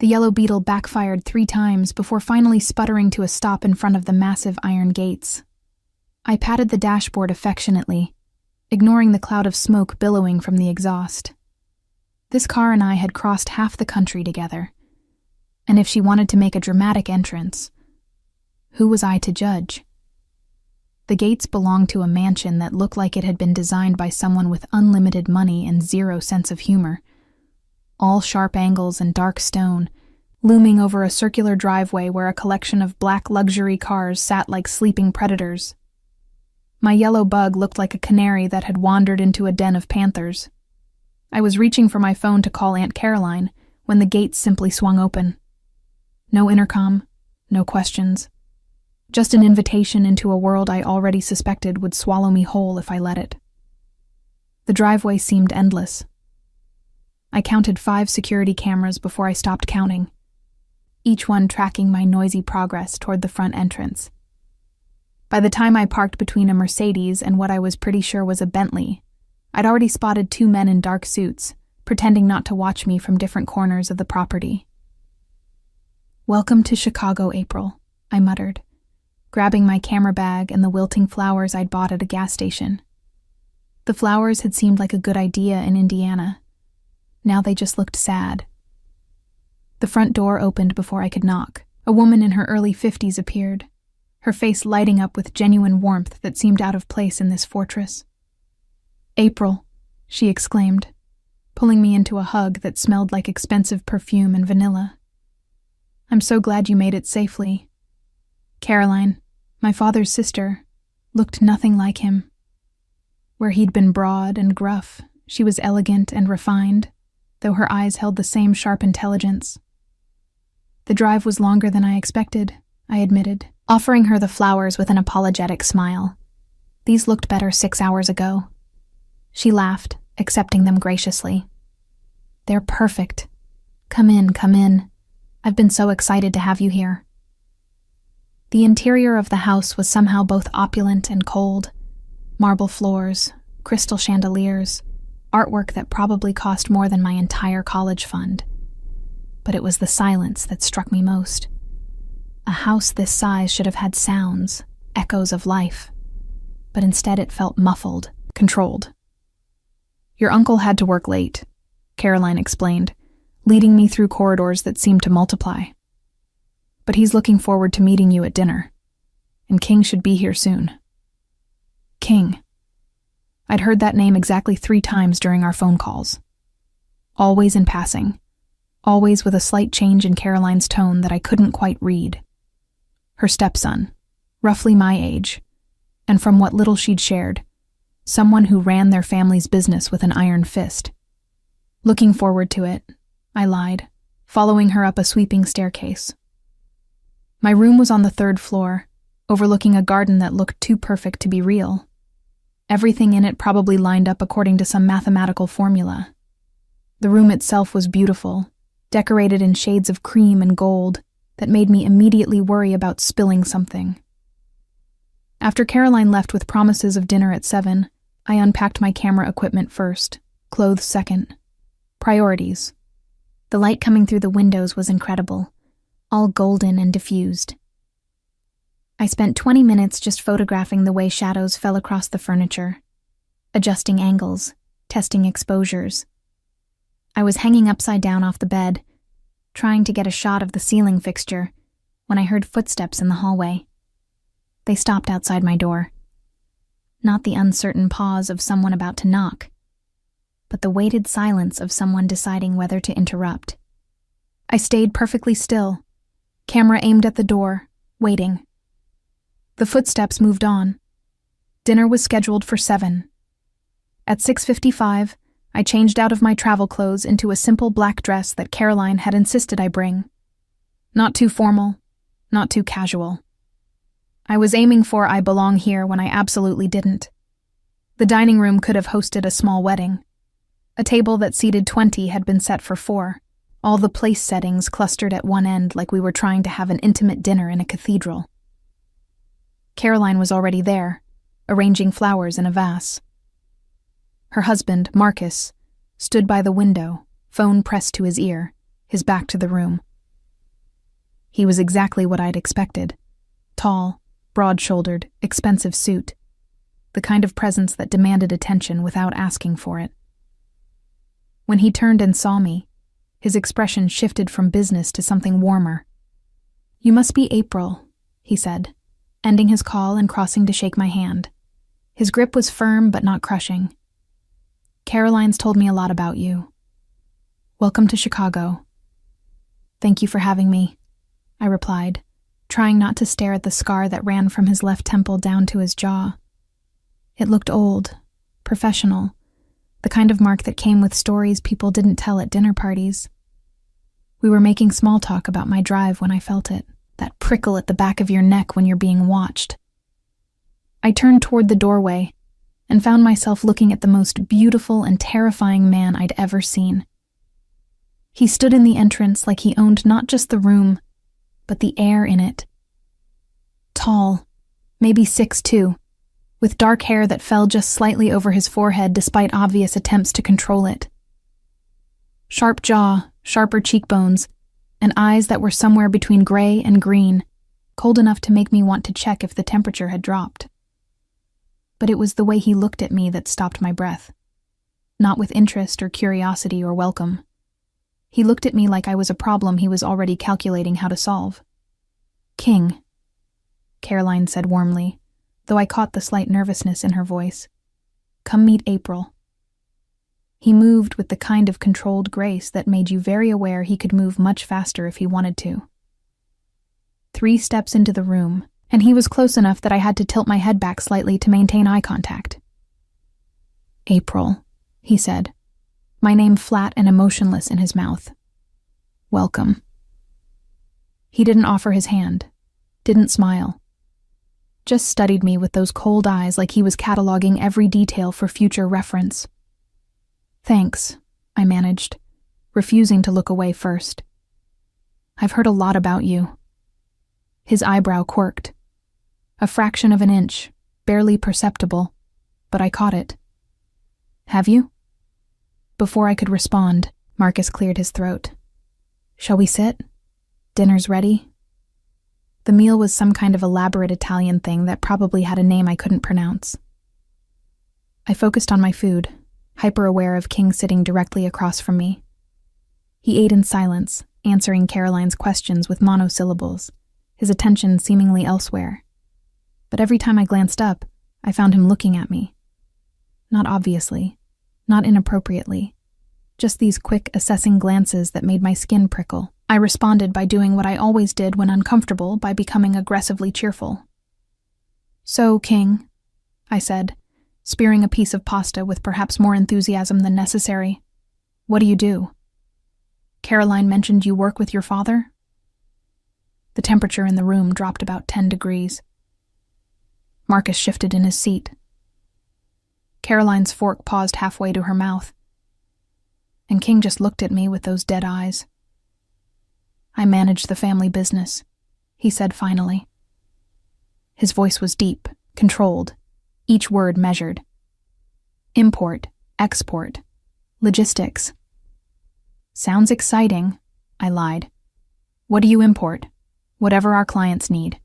The yellow beetle backfired 3 times before finally sputtering to a stop in front of the massive iron gates. I patted the dashboard affectionately, ignoring the cloud of smoke billowing from the exhaust. This car and I had crossed half the country together, and if she wanted to make a dramatic entrance, who was I to judge? The gates belonged to a mansion that looked like it had been designed by someone with unlimited money and zero sense of humor. All sharp angles and dark stone, looming over a circular driveway where a collection of black luxury cars sat like sleeping predators. My yellow bug looked like a canary that had wandered into a den of panthers. I was reaching for my phone to call Aunt Caroline when the gates simply swung open. No intercom, no questions. Just an invitation into a world I already suspected would swallow me whole if I let it. The driveway seemed endless. I counted 5 security cameras before I stopped counting, each one tracking my noisy progress toward the front entrance. By the time I parked between a Mercedes and what I was pretty sure was a Bentley, I'd already spotted 2 men in dark suits, pretending not to watch me from different corners of the property. "Welcome to Chicago, April," I muttered, grabbing my camera bag and the wilting flowers I'd bought at a gas station. The flowers had seemed like a good idea in Indiana. Now they just looked sad. The front door opened before I could knock. A woman in her early 50s appeared, her face lighting up with genuine warmth that seemed out of place in this fortress. "April," she exclaimed, pulling me into a hug that smelled like expensive perfume and vanilla. "I'm so glad you made it safely." Caroline, my father's sister, looked nothing like him. Where he'd been broad and gruff, she was elegant and refined, though her eyes held the same sharp intelligence. The drive was longer than I expected, I admitted, offering her the flowers with an apologetic smile. "These looked better 6 hours ago." She laughed, accepting them graciously. "They're perfect. Come in, come in. I've been so excited to have you here." The interior of the house was somehow both opulent and cold. Marble floors, crystal chandeliers, artwork that probably cost more than my entire college fund. But it was the silence that struck me most. A house this size should have had sounds, echoes of life. But instead it felt muffled, controlled. "Your uncle had to work late," Caroline explained, leading me through corridors that seemed to multiply. "But he's looking forward to meeting you at dinner. And King should be here soon." King. I'd heard that name exactly 3 times during our phone calls. Always in passing. Always with a slight change in Caroline's tone that I couldn't quite read. Her stepson, roughly my age, and from what little she'd shared, someone who ran their family's business with an iron fist. "Looking forward to it," I lied, following her up a sweeping staircase. My room was on the 3rd floor, overlooking a garden that looked too perfect to be real. Everything in it probably lined up according to some mathematical formula. The room itself was beautiful, decorated in shades of cream and gold that made me immediately worry about spilling something. After Caroline left with promises of dinner at 7, I unpacked my camera equipment first, clothes second. Priorities. The light coming through the windows was incredible, all golden and diffused. I spent 20 minutes just photographing the way shadows fell across the furniture, adjusting angles, testing exposures. I was hanging upside down off the bed, trying to get a shot of the ceiling fixture, when I heard footsteps in the hallway. They stopped outside my door. Not the uncertain pause of someone about to knock, but the weighted silence of someone deciding whether to interrupt. I stayed perfectly still, camera aimed at the door, waiting. The footsteps moved on. Dinner was scheduled for 7. At 6:55, I changed out of my travel clothes into a simple black dress that Caroline had insisted I bring. Not too formal, not too casual. I was aiming for "I belong here" when I absolutely didn't. The dining room could have hosted a small wedding. A table that seated 20 had been set for 4, all the place settings clustered at one end like we were trying to have an intimate dinner in a cathedral. Caroline was already there, arranging flowers in a vase. Her husband, Marcus, stood by the window, phone pressed to his ear, his back to the room. He was exactly what I'd expected. Tall, broad-shouldered, expensive suit. The kind of presence that demanded attention without asking for it. When he turned and saw me, his expression shifted from business to something warmer. "You must be April," he said, ending his call and crossing to shake my hand. His grip was firm but not crushing. "Caroline's told me a lot about you. Welcome to Chicago." "Thank you for having me," I replied, trying not to stare at the scar that ran from his left temple down to his jaw. It looked old, professional, the kind of mark that came with stories people didn't tell at dinner parties. We were making small talk about my drive when I felt it, that prickle at the back of your neck when you're being watched. I turned toward the doorway and found myself looking at the most beautiful and terrifying man I'd ever seen. He stood in the entrance like he owned not just the room, but the air in it. Tall, maybe 6'2", with dark hair that fell just slightly over his forehead despite obvious attempts to control it. Sharp jaw, sharper cheekbones, and eyes that were somewhere between gray and green, cold enough to make me want to check if the temperature had dropped. But it was the way he looked at me that stopped my breath. Not with interest or curiosity or welcome. He looked at me like I was a problem he was already calculating how to solve. "King," Caroline said warmly, though I caught the slight nervousness in her voice. "Come meet April." He moved with the kind of controlled grace that made you very aware he could move much faster if he wanted to. 3 steps into the room, and he was close enough that I had to tilt my head back slightly to maintain eye contact. "April," he said, my name flat and emotionless in his mouth. "Welcome." He didn't offer his hand, didn't smile. Just studied me with those cold eyes like he was cataloging every detail for future reference. "Thanks," I managed, refusing to look away first. "I've heard a lot about you." His eyebrow quirked. A fraction of an inch, barely perceptible, but I caught it. "Have you?" Before I could respond, Marcus cleared his throat. "Shall we sit? Dinner's ready." The meal was some kind of elaborate Italian thing that probably had a name I couldn't pronounce. I focused on my food, hyper-aware of King sitting directly across from me. He ate in silence, answering Caroline's questions with monosyllables, his attention seemingly elsewhere. But every time I glanced up, I found him looking at me. Not obviously, not inappropriately, just these quick, assessing glances that made my skin prickle. I responded by doing what I always did when uncomfortable, by becoming aggressively cheerful. "So, King," I said, spearing a piece of pasta with perhaps more enthusiasm than necessary, "what do you do? Caroline mentioned you work with your father?" The temperature in the room dropped about 10 degrees. Marcus shifted in his seat. Caroline's fork paused halfway to her mouth, and King just looked at me with those dead eyes. "I manage the family business," he said finally. His voice was deep, controlled, each word measured. "Import, export, logistics." "Sounds exciting," I lied. "What do you import?" "Whatever our clients need."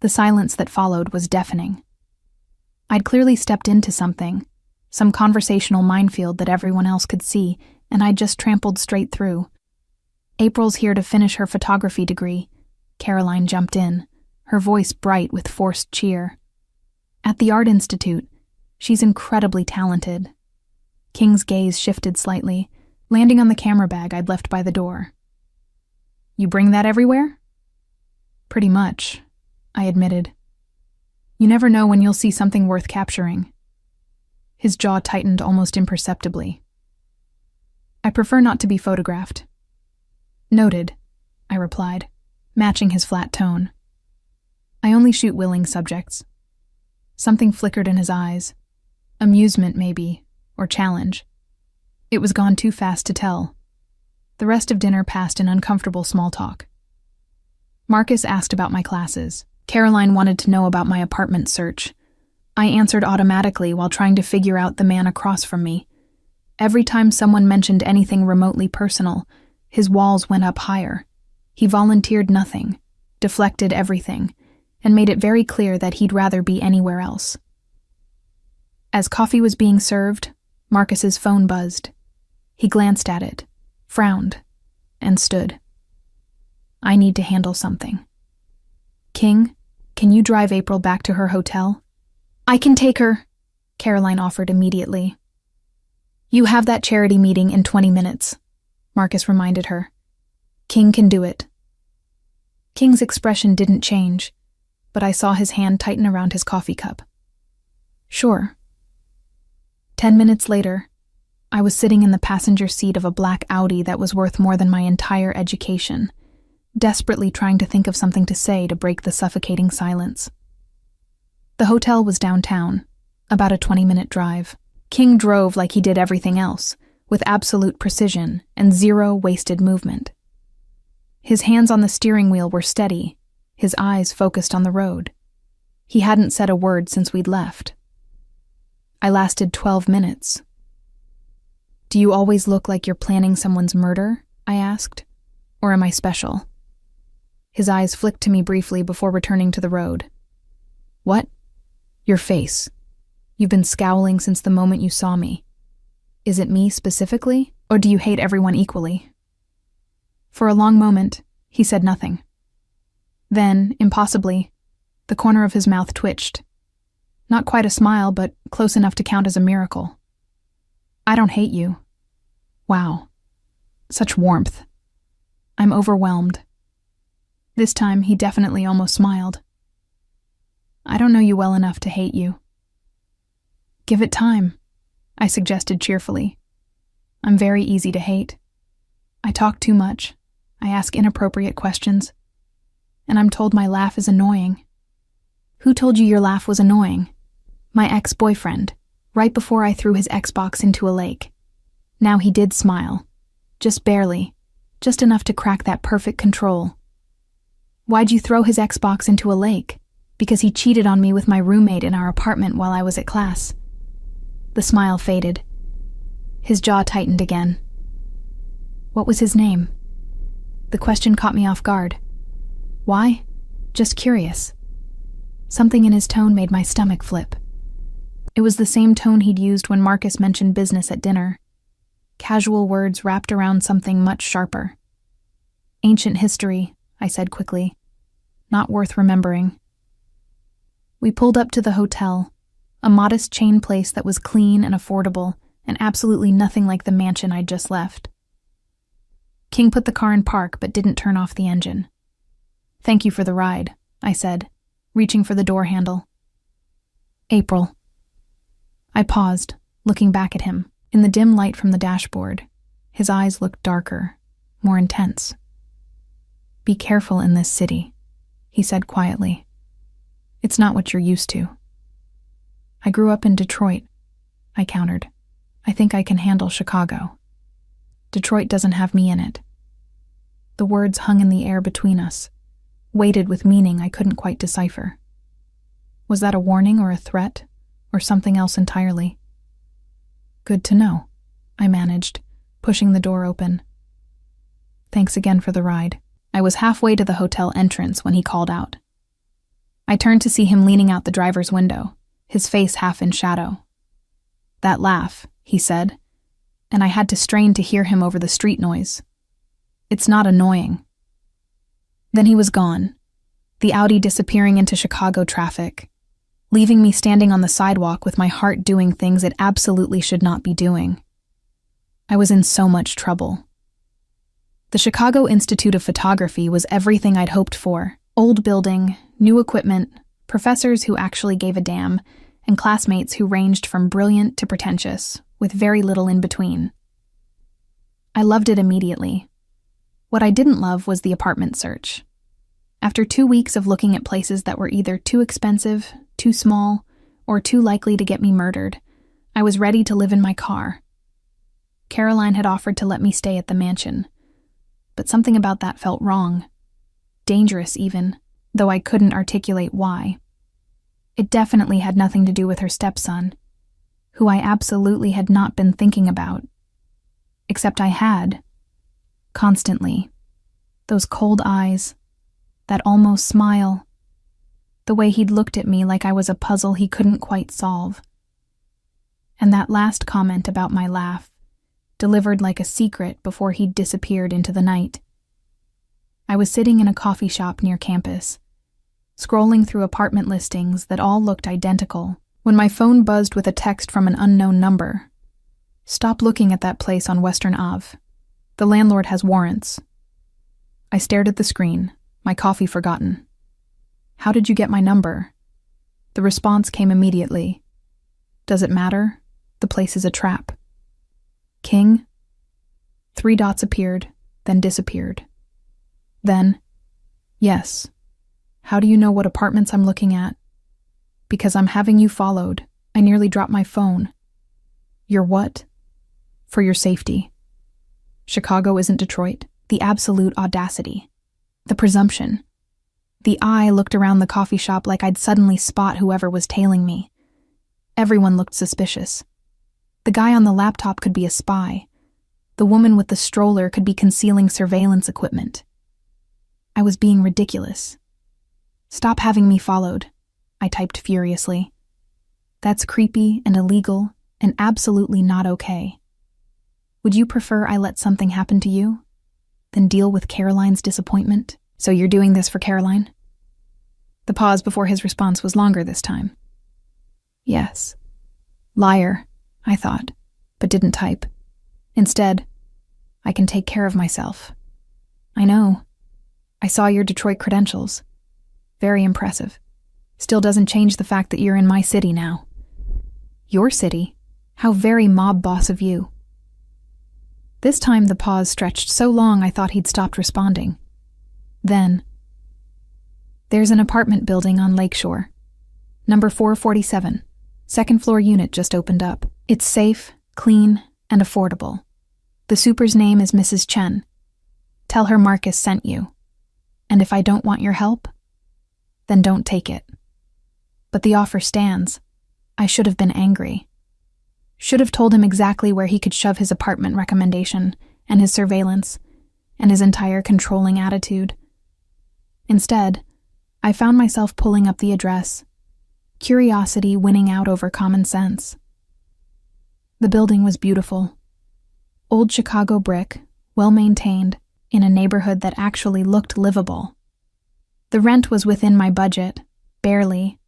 The silence that followed was deafening. I'd clearly stepped into something, some conversational minefield that everyone else could see, and I'd just trampled straight through. "April's here to finish her photography degree," Caroline jumped in, her voice bright with forced cheer. "At the Art Institute. She's incredibly talented." King's gaze shifted slightly, landing on the camera bag I'd left by the door. "You bring that everywhere?" "Pretty much," I admitted. "You never know when you'll see something worth capturing." His jaw tightened almost imperceptibly. "I prefer not to be photographed." "Noted," I replied, matching his flat tone. "I only shoot willing subjects." Something flickered in his eyes. Amusement, maybe, or challenge. It was gone too fast to tell. The rest of dinner passed in uncomfortable small talk. Marcus asked about my classes. Caroline wanted to know about my apartment search. I answered automatically while trying to figure out the man across from me. Every time someone mentioned anything remotely personal, his walls went up higher. He volunteered nothing, deflected everything, and made it very clear that he'd rather be anywhere else. As coffee was being served, Marcus's phone buzzed. He glanced at it, frowned, and stood. I need to handle something. King, can you drive April back to her hotel? I can take her, Caroline offered immediately. You have that charity meeting in 20 minutes, Marcus reminded her. King can do it. King's expression didn't change, but I saw his hand tighten around his coffee cup. Sure. 10 minutes later, I was sitting in the passenger seat of a black Audi that was worth more than my entire education, desperately trying to think of something to say to break the suffocating silence. The hotel was downtown, about a 20-minute drive. King drove like he did everything else, with absolute precision and zero wasted movement. His hands on the steering wheel were steady, his eyes focused on the road. He hadn't said a word since we'd left. I lasted 12 minutes. Do you always look like you're planning someone's murder? I asked. Or am I special? His eyes flicked to me briefly before returning to the road. What? Your face. You've been scowling since the moment you saw me. Is it me specifically, or do you hate everyone equally? For a long moment, he said nothing. Then, impossibly, the corner of his mouth twitched. Not quite a smile, but close enough to count as a miracle. I don't hate you. Wow. Such warmth. I'm overwhelmed. This time, he definitely almost smiled. I don't know you well enough to hate you. Give it time, I suggested cheerfully. I'm very easy to hate. I talk too much. I ask inappropriate questions. And I'm told my laugh is annoying. Who told you your laugh was annoying? My ex-boyfriend, right before I threw his Xbox into a lake. Now he did smile. Just barely. Just enough to crack that perfect control. Why'd you throw his Xbox into a lake? Because he cheated on me with my roommate in our apartment while I was at class. The smile faded. His jaw tightened again. What was his name? The question caught me off guard. Why? Just curious. Something in his tone made my stomach flip. It was the same tone he'd used when Marcus mentioned business at dinner. Casual words wrapped around something much sharper. Ancient history, I said quickly. Not worth remembering. We pulled up to the hotel, a modest chain place that was clean and affordable and absolutely nothing like the mansion I'd just left. King put the car in park but didn't turn off the engine. Thank you for the ride, I said, reaching for the door handle. April. I paused, looking back at him. In the dim light from the dashboard, his eyes looked darker, more intense. Be careful in this city, he said quietly. It's not what you're used to. I grew up in Detroit, I countered. I think I can handle Chicago. Detroit doesn't have me in it. The words hung in the air between us, weighted with meaning I couldn't quite decipher. Was that a warning or a threat, or something else entirely? Good to know, I managed, pushing the door open. Thanks again for the ride. I was halfway to the hotel entrance when he called out. I turned to see him leaning out the driver's window, his face half in shadow. That laugh, he said, and I had to strain to hear him over the street noise. It's not annoying. Then he was gone, the Audi disappearing into Chicago traffic, leaving me standing on the sidewalk with my heart doing things it absolutely should not be doing. I was in so much trouble. The Chicago Institute of Photography was everything I'd hoped for. Old building, new equipment, professors who actually gave a damn, and classmates who ranged from brilliant to pretentious, with very little in between. I loved it immediately. What I didn't love was the apartment search. After 2 weeks of looking at places that were either too expensive, too small, or too likely to get me murdered, I was ready to live in my car. Caroline had offered to let me stay at the mansion, but something about that felt wrong. Dangerous even, though I couldn't articulate why. It definitely had nothing to do with her stepson, who I absolutely had not been thinking about. Except I had. Constantly. Those cold eyes, that almost smile, the way he'd looked at me like I was a puzzle he couldn't quite solve. And that last comment about my laugh, delivered like a secret before he'd disappeared into the night. I was sitting in a coffee shop near campus, scrolling through apartment listings that all looked identical, when my phone buzzed with a text from an unknown number. "Stop looking at that place on Western Ave. The landlord has warrants." I stared at the screen, my coffee forgotten. "How did you get my number?" The response came immediately. "Does it matter? The place is a trap." "King?" 3 dots appeared, then disappeared. Then, "Yes. How do you know what apartments I'm looking at?" "Because I'm having you followed. I nearly dropped my phone." "Your what?" "For your safety." Chicago isn't Detroit. The absolute audacity. The presumption. The eye looked around the coffee shop like I'd suddenly spot whoever was tailing me. Everyone looked suspicious. The guy on the laptop could be a spy. The woman with the stroller could be concealing surveillance equipment. I was being ridiculous. "Stop having me followed," I typed furiously. "That's creepy and illegal and absolutely not okay. Would you prefer I let something happen to you than deal with Caroline's disappointment?" "So you're doing this for Caroline?" The pause before his response was longer this time. "Yes." Liar, I thought, but didn't type. Instead, "I can take care of myself." "I know. I saw your Detroit credentials. Very impressive. Still doesn't change the fact that you're in my city now." "Your city? How very mob boss of you." This time the pause stretched so long I thought he'd stopped responding. Then, "There's an apartment building on Lakeshore. Number 447. Second floor unit just opened up. It's safe, clean, and affordable. The super's name is Mrs. Chen. Tell her Marcus sent you. And if I don't want your help, then don't take it." But the offer stands. I should have been angry. Should have told him exactly where he could shove his apartment recommendation and his surveillance and his entire controlling attitude. Instead, I found myself pulling up the address, curiosity winning out over common sense. The building was beautiful. Old Chicago brick, well-maintained, in a neighborhood that actually looked livable. The rent was within my budget, barely,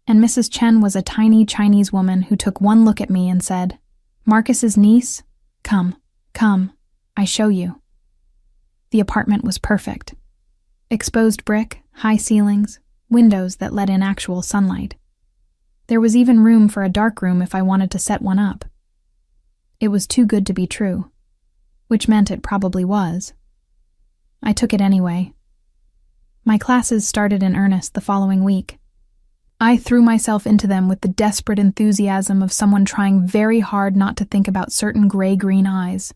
and Mrs. Chen was a tiny Chinese woman who took one look at me and said, "Marcus's niece? Come, I show you." The apartment was perfect. Exposed brick, high ceilings, windows that let in actual sunlight. There was even room for a dark room if I wanted to set one up. It was too good to be true, which meant it probably was. I took it anyway. My classes started in earnest the following week. I threw myself into them with the desperate enthusiasm of someone trying very hard not to think about certain gray-green eyes.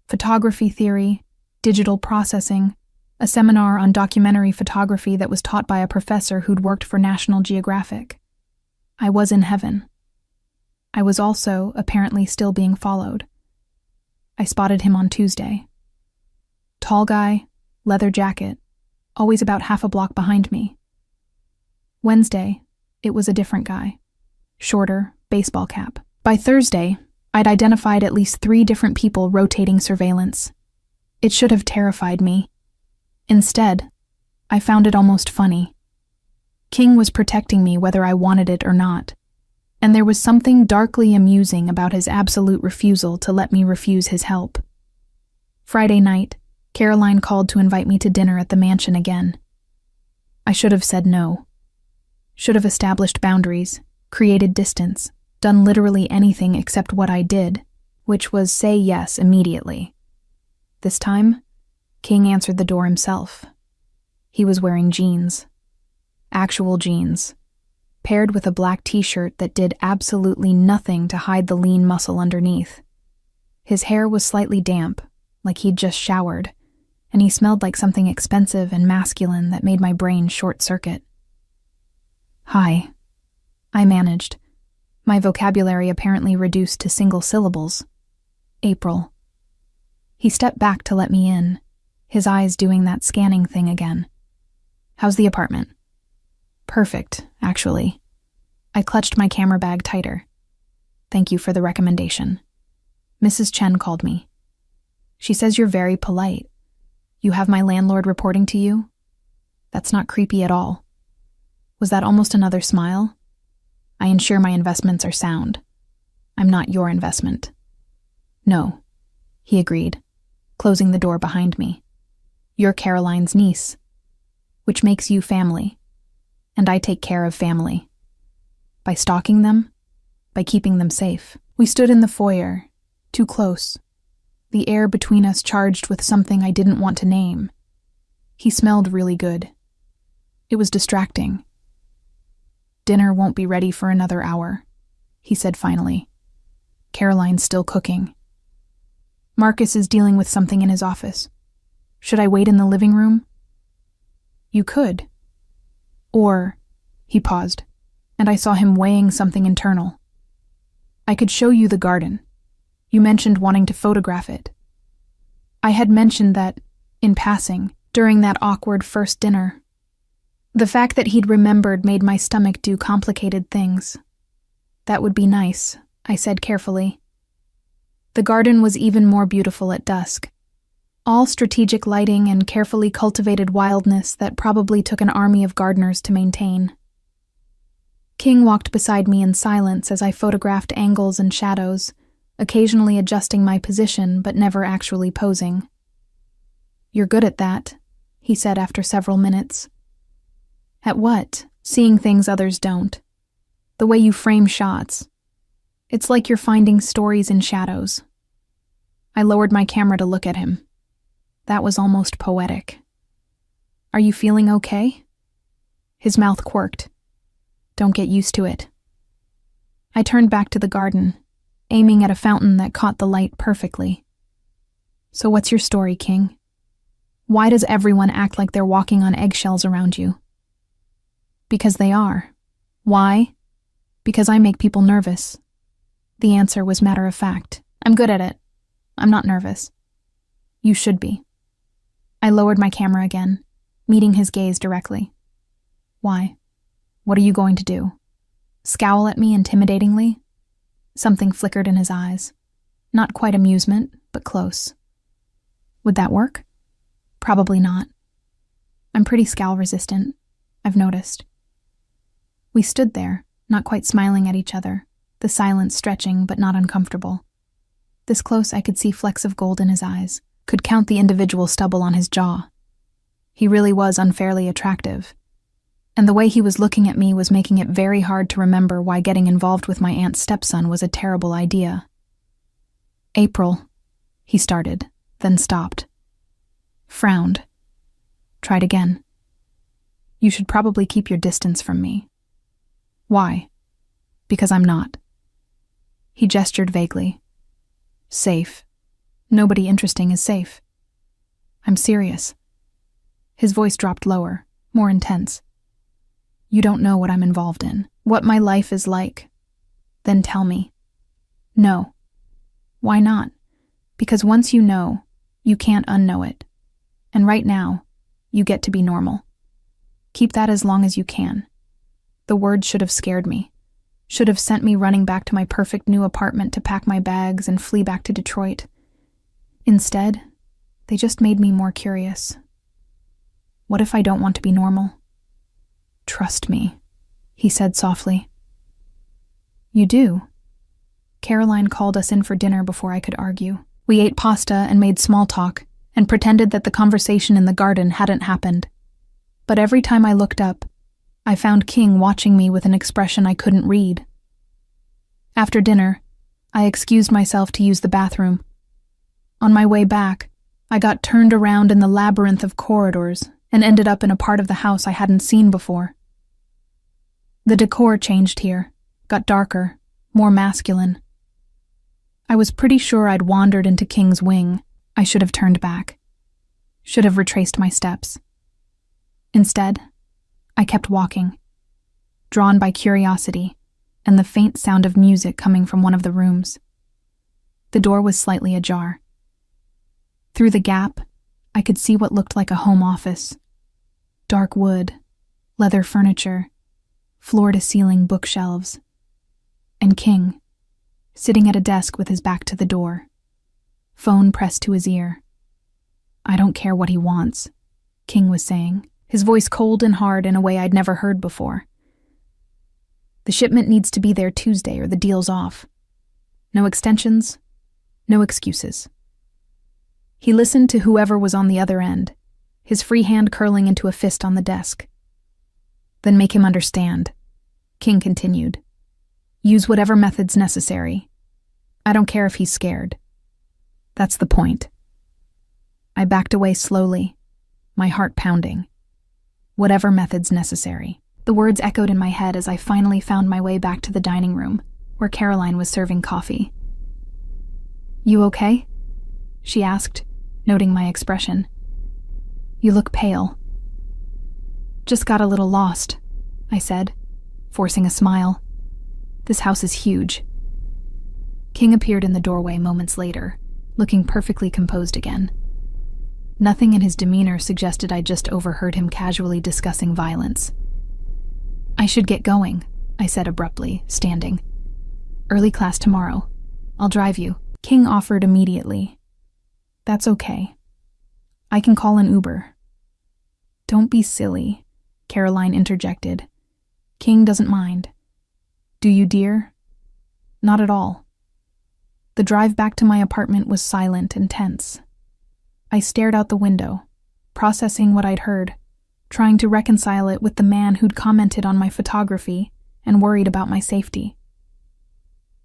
Photography theory, digital processing, a seminar on documentary photography that was taught by a professor who'd worked for National Geographic. I was in heaven. I was also, apparently, still being followed. I spotted him on Tuesday. Tall guy, leather jacket, always about half a block behind me. Wednesday, it was a different guy. Shorter, baseball cap. By Thursday, I'd identified at least 3 different people rotating surveillance. It should have terrified me. Instead, I found it almost funny. King was protecting me whether I wanted it or not, and there was something darkly amusing about his absolute refusal to let me refuse his help. Friday night, Caroline called to invite me to dinner at the mansion again. I should have said no. Should have established boundaries, created distance, done literally anything except what I did, which was say yes immediately. This time, King answered the door himself. He was wearing jeans. Actual jeans, paired with a black t-shirt that did absolutely nothing to hide the lean muscle underneath. His hair was slightly damp, like he'd just showered, and he smelled like something expensive and masculine that made my brain short-circuit. "Hi," I managed, my vocabulary apparently reduced to single syllables. "April." He stepped back to let me in, his eyes doing that scanning thing again. How's the apartment? Perfect, actually. I clutched my camera bag tighter. Thank you for the recommendation. Mrs. Chen called me. She says you're very polite. You have my landlord reporting to you? That's not creepy at all. Was that almost another smile? I ensure my investments are sound. I'm not your investment. No, he agreed, closing the door behind me. You're Caroline's niece, which makes you family, and I take care of family. By stalking them, by keeping them safe. We stood in the foyer, too close, the air between us charged with something I didn't want to name. He smelled really good. It was distracting. Dinner won't be ready for another hour, he said finally. Caroline's still cooking. Marcus is dealing with something in his office. Should I wait in the living room? You could. Or, he paused, and I saw him weighing something internal. I could show you the garden. You mentioned wanting to photograph it. I had mentioned that, in passing, during that awkward first dinner. The fact that he'd remembered made my stomach do complicated things. That would be nice, I said carefully. The garden was even more beautiful at dusk. All strategic lighting and carefully cultivated wildness that probably took an army of gardeners to maintain. King walked beside me in silence as I photographed angles and shadows, occasionally adjusting my position but never actually posing. You're good at that, he said after several minutes. At what? Seeing things others don't. The way you frame shots. It's like you're finding stories in shadows. I lowered my camera to look at him. That was almost poetic. Are you feeling okay? His mouth quirked. Don't get used to it. I turned back to the garden, aiming at a fountain that caught the light perfectly. So what's your story, King? Why does everyone act like they're walking on eggshells around you? Because they are. Why? Because I make people nervous. The answer was matter of fact. I'm good at it. I'm not nervous. You should be. I lowered my camera again, meeting his gaze directly. Why? What are you going to do? Scowl at me intimidatingly? Something flickered in his eyes. Not quite amusement, but close. Would that work? Probably not. I'm pretty scowl-resistant, I've noticed. We stood there, not quite smiling at each other, the silence stretching but not uncomfortable. This close I could see flecks of gold in his eyes, could count the individual stubble on his jaw. He really was unfairly attractive, and the way he was looking at me was making it very hard to remember why getting involved with my aunt's stepson was a terrible idea. April, he started, then stopped. Frowned. Tried again. You should probably keep your distance from me. Why? Because I'm not. He gestured vaguely. Safe. Nobody interesting is safe. I'm serious. His voice dropped lower, more intense. You don't know what I'm involved in, what my life is like. Then tell me. No. Why not? Because once you know, you can't unknow it. And right now, you get to be normal. Keep that as long as you can. The words should have scared me. Should have sent me running back to my perfect new apartment to pack my bags and flee back to Detroit. Instead, they just made me more curious. What if I don't want to be normal? Trust me, he said softly. You do. Caroline called us in for dinner before I could argue. We ate pasta and made small talk and pretended that the conversation in the garden hadn't happened. But every time I looked up, I found King watching me with an expression I couldn't read. After dinner, I excused myself to use the bathroom. On my way back, I got turned around in the labyrinth of corridors and ended up in a part of the house I hadn't seen before. The decor changed here, got darker, more masculine. I was pretty sure I'd wandered into King's wing. I should have turned back. Should have retraced my steps. Instead, I kept walking, drawn by curiosity and the faint sound of music coming from one of the rooms. The door was slightly ajar. Through the gap, I could see what looked like a home office. Dark wood, leather furniture, floor-to-ceiling bookshelves, and King, sitting at a desk with his back to the door, phone pressed to his ear. "I don't care what he wants," King was saying, his voice cold and hard in a way I'd never heard before. "The shipment needs to be there Tuesday or the deal's off. No extensions, no excuses." He listened to whoever was on the other end, his free hand curling into a fist on the desk. "Then make him understand," King continued. "Use whatever methods necessary. I don't care if he's scared. That's the point." I backed away slowly, my heart pounding. Whatever methods necessary. The words echoed in my head as I finally found my way back to the dining room, where Caroline was serving coffee. "You okay?" she asked, noting my expression. "You look pale." "Just got a little lost," I said, forcing a smile. "This house is huge." King appeared in the doorway moments later, looking perfectly composed again. Nothing in his demeanor suggested I'd just overheard him casually discussing violence. "I should get going," I said abruptly, standing. "Early class tomorrow. I'll drive you." King offered immediately. "That's okay. I can call an Uber." "Don't be silly," Caroline interjected. "King doesn't mind." "Do you, dear?" "Not at all." The drive back to my apartment was silent and tense. I stared out the window, processing what I'd heard, trying to reconcile it with the man who'd commented on my photography and worried about my safety.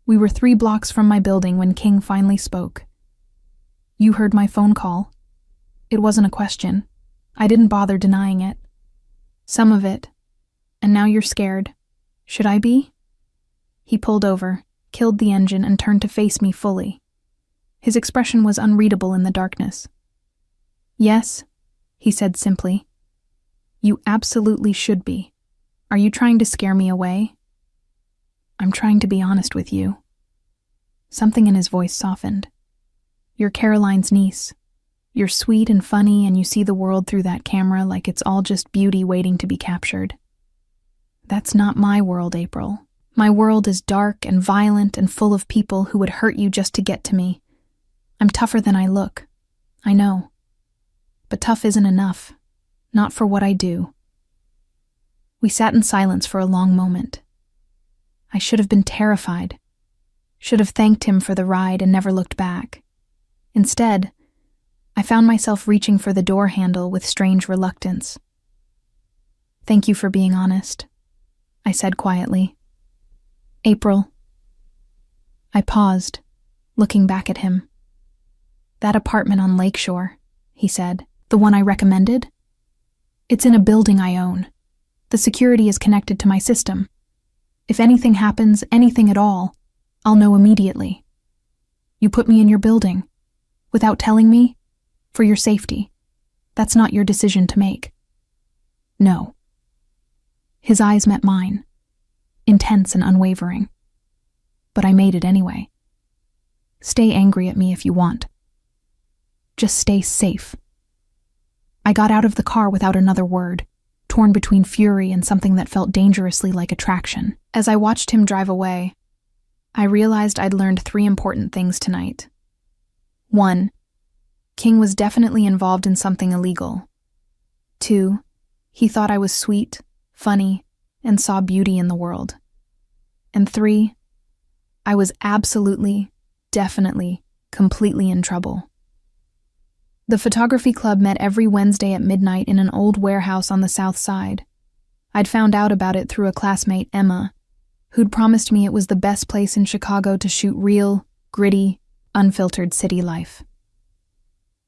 We were 3 blocks from my building when King finally spoke. "You heard my phone call." It wasn't a question. I didn't bother denying it. "Some of it. And now you're scared. Should I be?" He pulled over, killed the engine, and turned to face me fully. His expression was unreadable in the darkness. "Yes," he said simply. "You absolutely should be. Are you trying to scare me away?" "I'm trying to be honest with you." Something in his voice softened. "You're Caroline's niece. You're sweet and funny, and you see the world through that camera like it's all just beauty waiting to be captured. That's not my world, April. My world is dark and violent and full of people who would hurt you just to get to me. I'm tougher than I look. I know. But tough isn't enough. Not for what I do." We sat in silence for a long moment. I should have been terrified. Should have thanked him for the ride and never looked back. Instead, I found myself reaching for the door handle with strange reluctance. "Thank you for being honest," I said quietly. "April." I paused, looking back at him. "That apartment on Lakeshore," he said. "The one I recommended? It's in a building I own. The security is connected to my system. If anything happens, anything at all, I'll know immediately. You put me in your building, without telling me, for your safety. That's not your decision to make." "No." His eyes met mine, intense and unwavering. But I made it anyway. "Stay angry at me if you want. Just stay safe." I got out of the car without another word, torn between fury and something that felt dangerously like attraction. As I watched him drive away, I realized I'd learned 3 important things tonight. 1. King was definitely involved in something illegal. 2. He thought I was sweet, funny, and saw beauty in the world. And 3. I was absolutely, definitely, completely in trouble. The photography club met every Wednesday at midnight in an old warehouse on the south side. I'd found out about it through a classmate, Emma, who'd promised me it was the best place in Chicago to shoot real, gritty, unfiltered city life.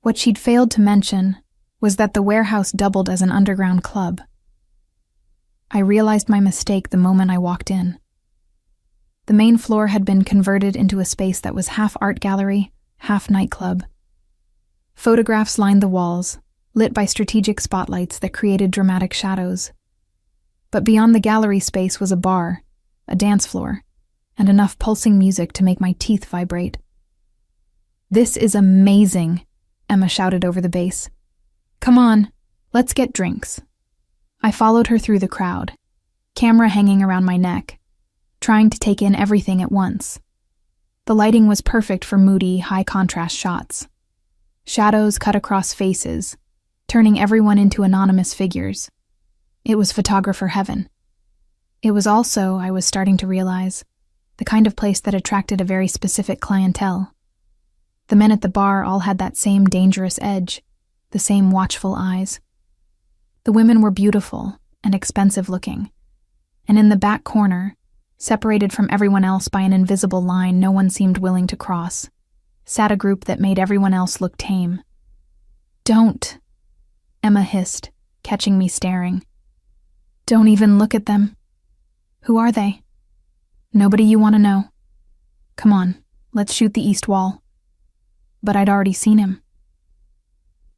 What she'd failed to mention was that the warehouse doubled as an underground club. I realized my mistake the moment I walked in. The main floor had been converted into a space that was half art gallery, half nightclub. Photographs lined the walls, lit by strategic spotlights that created dramatic shadows. But beyond the gallery space was a bar, a dance floor, and enough pulsing music to make my teeth vibrate. "This is amazing," Emma shouted over the bass. Come on, let's get drinks. I followed her through the crowd, camera hanging around my neck, trying to take in everything at once. The lighting was perfect for moody, high-contrast shots. Shadows cut across faces, turning everyone into anonymous figures. It was photographer heaven. It was also, I was starting to realize, the kind of place that attracted a very specific clientele. The men at the bar all had that same dangerous edge, the same watchful eyes. The women were beautiful and expensive-looking, and in the back corner, separated from everyone else by an invisible line no one seemed willing to cross, sat a group that made everyone else look tame. "Don't," Emma hissed, catching me staring. "Don't even look at them. Who are they?" "Nobody you want to know. Come on, let's shoot the east wall." But I'd already seen him.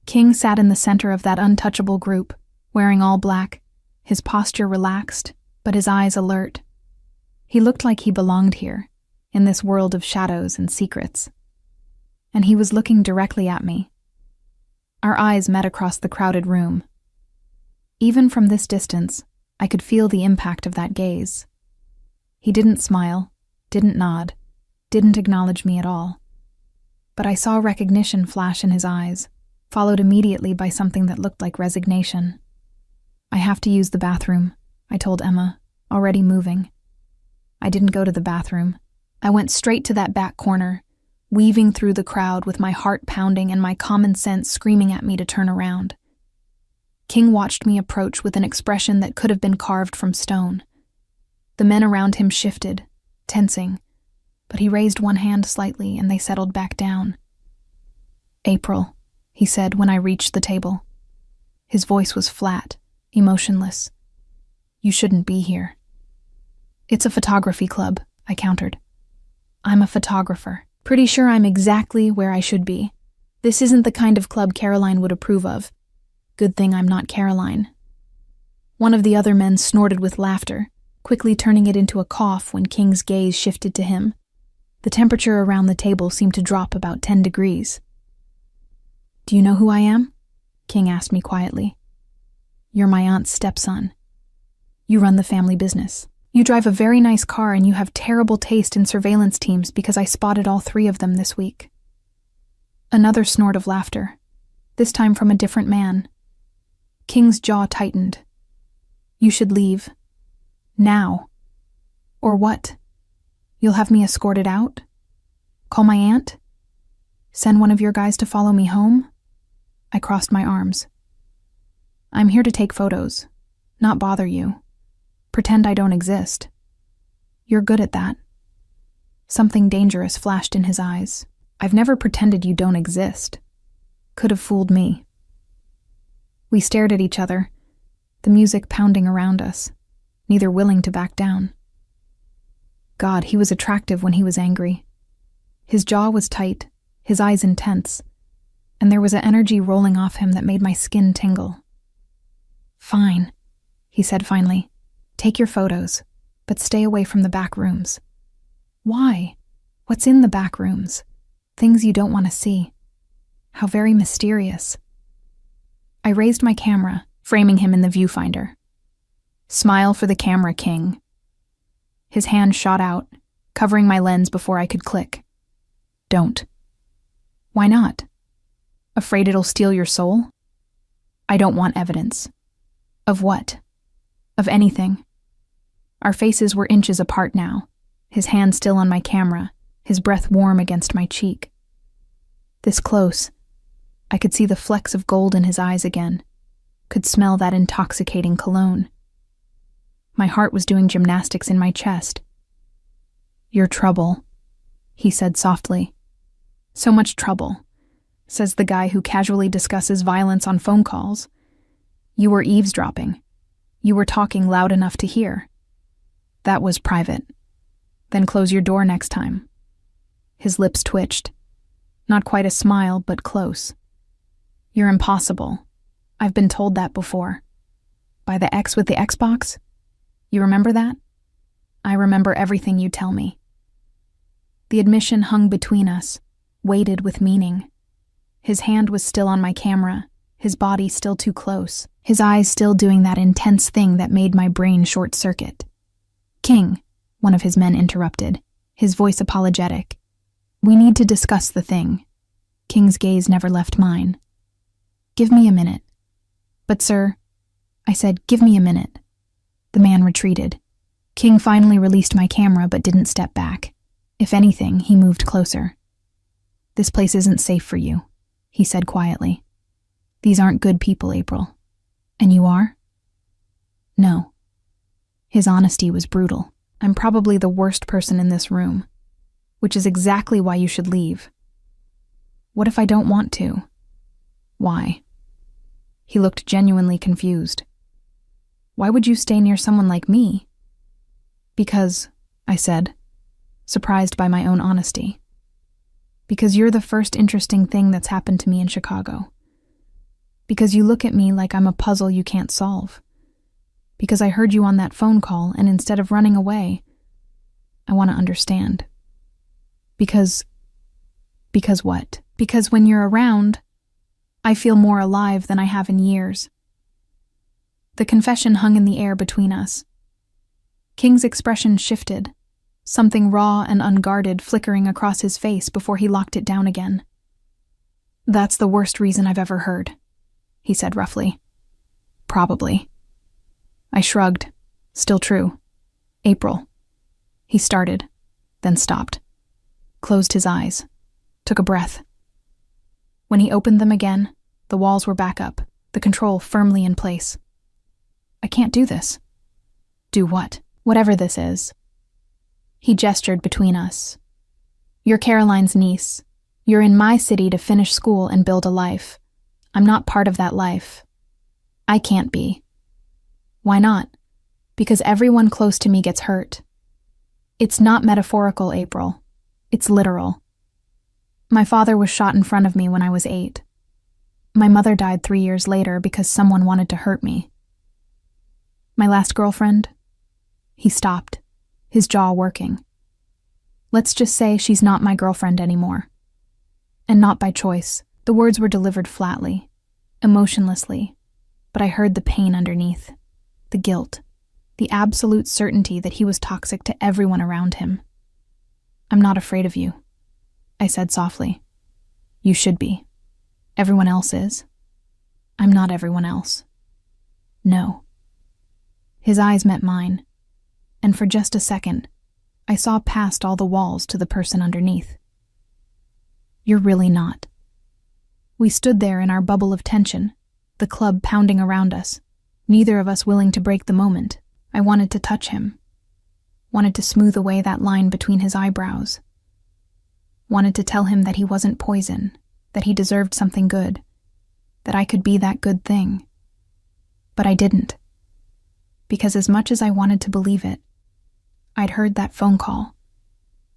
King sat in the center of that untouchable group, wearing all black, his posture relaxed, but his eyes alert. He looked like he belonged here, in this world of shadows and secrets. And he was looking directly at me. Our eyes met across the crowded room. Even from this distance, I could feel the impact of that gaze. He didn't smile, didn't nod, didn't acknowledge me at all. But I saw recognition flash in his eyes, followed immediately by something that looked like resignation. "I have to use the bathroom," I told Emma, already moving. I didn't go to the bathroom. I went straight to that back corner, weaving through the crowd with my heart pounding and my common sense screaming at me to turn around. King watched me approach with an expression that could have been carved from stone. The men around him shifted, tensing, but he raised one hand slightly and they settled back down. "April," he said when I reached the table. His voice was flat, emotionless. "You shouldn't be here." "It's a photography club," I countered. "I'm a photographer. Pretty sure I'm exactly where I should be. This isn't the kind of club Caroline would approve of. Good thing I'm not Caroline." One of the other men snorted with laughter, quickly turning it into a cough when King's gaze shifted to him. The temperature around the table seemed to drop about 10 degrees. "Do you know who I am?" King asked me quietly. "You're my aunt's stepson. You run the family business. You drive a very nice car and you have terrible taste in surveillance teams because I spotted all 3 of them this week." Another snort of laughter, this time from a different man. King's jaw tightened. "You should leave. Now." "Or what? You'll have me escorted out? Call my aunt? Send one of your guys to follow me home?" I crossed my arms. "I'm here to take photos, not bother you. Pretend I don't exist. You're good at that." Something dangerous flashed in his eyes. "I've never pretended you don't exist." Could have fooled me. We stared at each other, the music pounding around us, neither willing to back down. God, he was attractive when he was angry. His jaw was tight, his eyes intense, and there was an energy rolling off him that made my skin tingle. "Fine," he said finally. "Take your photos, but stay away from the back rooms." "Why? What's in the back rooms? Things you don't want to see. How very mysterious." I raised my camera, framing him in the viewfinder. "Smile for the camera, King." His hand shot out, covering my lens before I could click. "Don't." "Why not? Afraid it'll steal your soul?" "I don't want evidence." "Of what?" "Of anything." Our faces were inches apart now, his hand still on my camera, his breath warm against my cheek. This close, I could see the flecks of gold in his eyes again, could smell that intoxicating cologne. My heart was doing gymnastics in my chest. "You're trouble," he said softly. "So much trouble," says the guy who casually discusses violence on phone calls. "You were eavesdropping. You were talking loud enough to hear. That was private. Then close your door next time." His lips twitched. Not quite a smile, but close. "You're impossible. I've been told that before. By the ex with the Xbox? You remember that?" "I remember everything you tell me." The admission hung between us, weighted with meaning. His hand was still on my camera, his body still too close, his eyes still doing that intense thing that made my brain short-circuit. "King," one of his men interrupted, his voice apologetic. "We need to discuss the thing." King's gaze never left mine. "Give me a minute." "But sir," I said, "give me a minute." The man retreated. King finally released my camera but didn't step back. If anything, he moved closer. "This place isn't safe for you," he said quietly. "These aren't good people, April. And you are?" "No." His honesty was brutal. "I'm probably the worst person in this room, which is exactly why you should leave." "What if I don't want to?" "Why?" He looked genuinely confused. "Why would you stay near someone like me?" "Because," I said, surprised by my own honesty. "Because you're the first interesting thing that's happened to me in Chicago. Because you look at me like I'm a puzzle you can't solve. Because I heard you on that phone call, and instead of running away, I want to understand. Because what? Because when you're around, I feel more alive than I have in years." The confession hung in the air between us. King's expression shifted, something raw and unguarded flickering across his face before he locked it down again. "That's the worst reason I've ever heard," he said roughly. "Probably." I shrugged. Still true. "April." He started, then stopped, closed his eyes, took a breath. When he opened them again, the walls were back up, the control firmly in place. "I can't do this." "Do what?" "Whatever this is." He gestured between us. "You're Caroline's niece. You're in my city to finish school and build a life. I'm not part of that life. I can't be." "Why not?" "Because everyone close to me gets hurt. It's not metaphorical, April. It's literal. My father was shot in front of me when I was 8. My mother died 3 years later because someone wanted to hurt me. My last girlfriend?" He stopped, his jaw working. "Let's just say she's not my girlfriend anymore. And not by choice." The words were delivered flatly, emotionlessly, but I heard the pain underneath, the guilt, the absolute certainty that he was toxic to everyone around him. "I'm not afraid of you," I said softly. "You should be. Everyone else is. I'm not everyone else." "No." His eyes met mine, and for just a second, I saw past all the walls to the person underneath. "You're really not." We stood there in our bubble of tension, the club pounding around us, neither of us willing to break the moment. I wanted to touch him, wanted to smooth away that line between his eyebrows, wanted to tell him that he wasn't poison, that he deserved something good, that I could be that good thing. But I didn't, because as much as I wanted to believe it, I'd heard that phone call.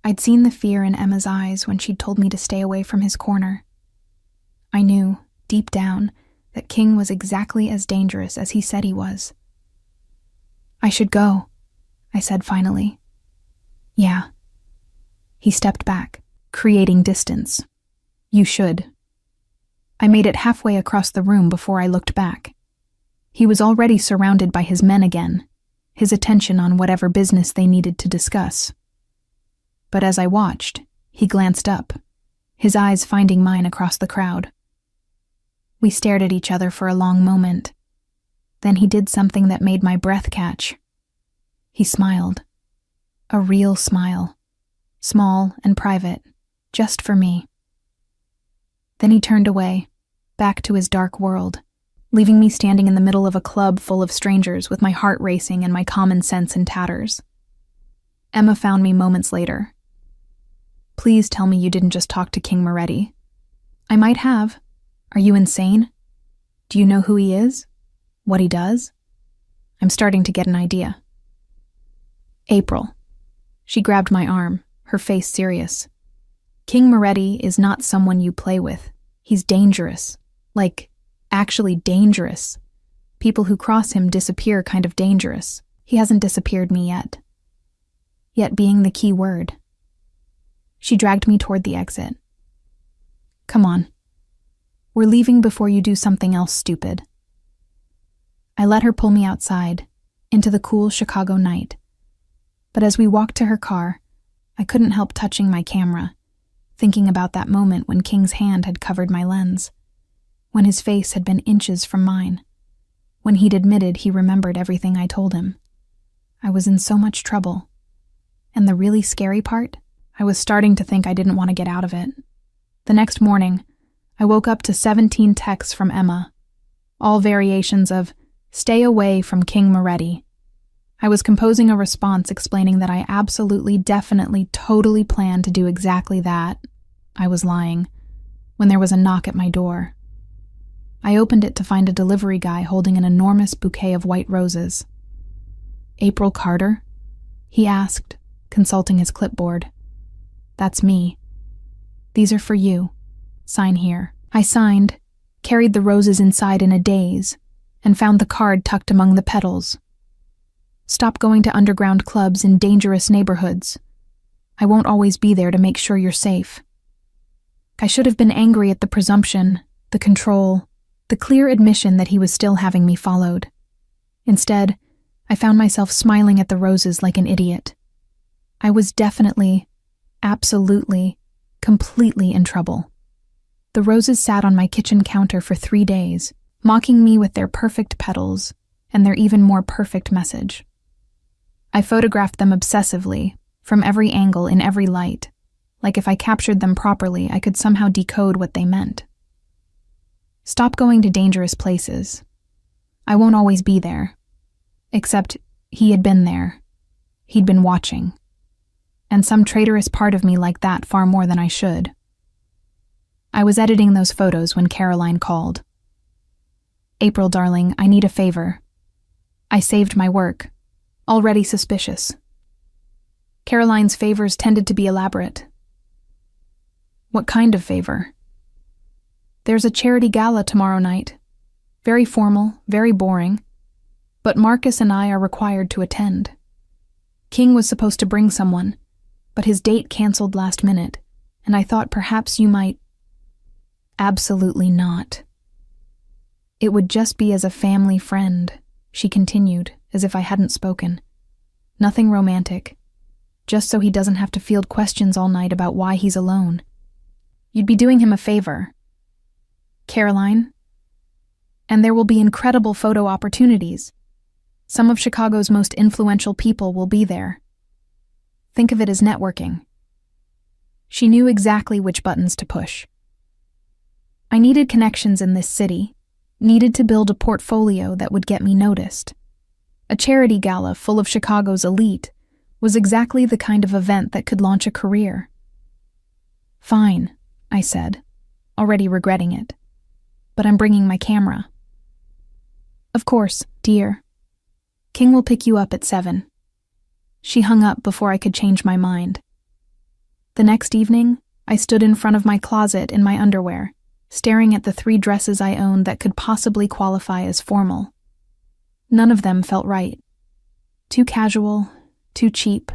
I'd seen the fear in Emma's eyes when she'd told me to stay away from his corner. I knew, deep down, that King was exactly as dangerous as he said he was. "I should go," I said finally. "Yeah." He stepped back, creating distance. "You should." I made it halfway across the room before I looked back. He was already surrounded by his men again, his attention on whatever business they needed to discuss. But as I watched, he glanced up, his eyes finding mine across the crowd. We stared at each other for a long moment. Then he did something that made my breath catch. He smiled. A real smile. Small and private, just for me. Then he turned away, back to his dark world, leaving me standing in the middle of a club full of strangers with my heart racing and my common sense in tatters. Emma found me moments later. "Please tell me you didn't just talk to King Moretti." "I might have. Are you insane? Do you know who he is? What he does?" I'm starting to get an idea. "April." She grabbed my arm, her face serious. "King Moretti is not someone you play with. He's dangerous. Like, actually dangerous. People who cross him disappear kind of dangerous. He hasn't disappeared me yet. Yet being the key word." She dragged me toward the exit. "Come on." We're leaving before you do something else stupid. I let her pull me outside, into the cool Chicago night. But as we walked to her car, I couldn't help touching my camera, thinking about that moment when King's hand had covered my lens, when his face had been inches from mine, when he'd admitted he remembered everything I told him. I was in so much trouble. And the really scary part? I was starting to think I didn't want to get out of it. The next morning, I woke up to 17 texts from Emma, all variations of, "Stay away from King Moretti." I was composing a response explaining that I absolutely, definitely, totally planned to do exactly that. I was lying, when there was a knock at my door. I opened it to find a delivery guy holding an enormous bouquet of white roses. "April Carter?" he asked, consulting his clipboard. "That's me. These are for you. Sign here." I signed, carried the roses inside in a daze, and found the card tucked among the petals. "Stop going to underground clubs in dangerous neighborhoods. I won't always be there to make sure you're safe." I should have been angry at the presumption, the control, the clear admission that he was still having me followed. Instead, I found myself smiling at the roses like an idiot. I was definitely, absolutely, completely in trouble. The roses sat on my kitchen counter for 3 days, mocking me with their perfect petals and their even more perfect message. I photographed them obsessively, from every angle, in every light, like if I captured them properly, I could somehow decode what they meant. Stop going to dangerous places. I won't always be there. Except he had been there. He'd been watching. And some traitorous part of me liked that far more than I should. I was editing those photos when Caroline called. "April, darling, I need a favor. I saved my work. Already suspicious." Caroline's favors tended to be elaborate. "What kind of favor?" "There's a charity gala tomorrow night. Very formal, very boring. But Marcus and I are required to attend. King was supposed to bring someone, but his date canceled last minute, and I thought perhaps you might—" "Absolutely not. It would just be as a family friend," she continued, as if I hadn't spoken. "Nothing romantic. Just so he doesn't have to field questions all night about why he's alone. You'd be doing him a favor. Caroline. And there will be incredible photo opportunities. Some of Chicago's most influential people will be there. Think of it as networking." She knew exactly which buttons to push. I needed connections in this city, needed to build a portfolio that would get me noticed. A charity gala full of Chicago's elite was exactly the kind of event that could launch a career. "Fine," I said, already regretting it. "But I'm bringing my camera." "Of course, dear. King will pick you up at 7. She hung up before I could change my mind. The next evening, I stood in front of my closet in my underwear, staring at the 3 dresses I owned that could possibly qualify as formal. None of them felt right. Too casual, too cheap,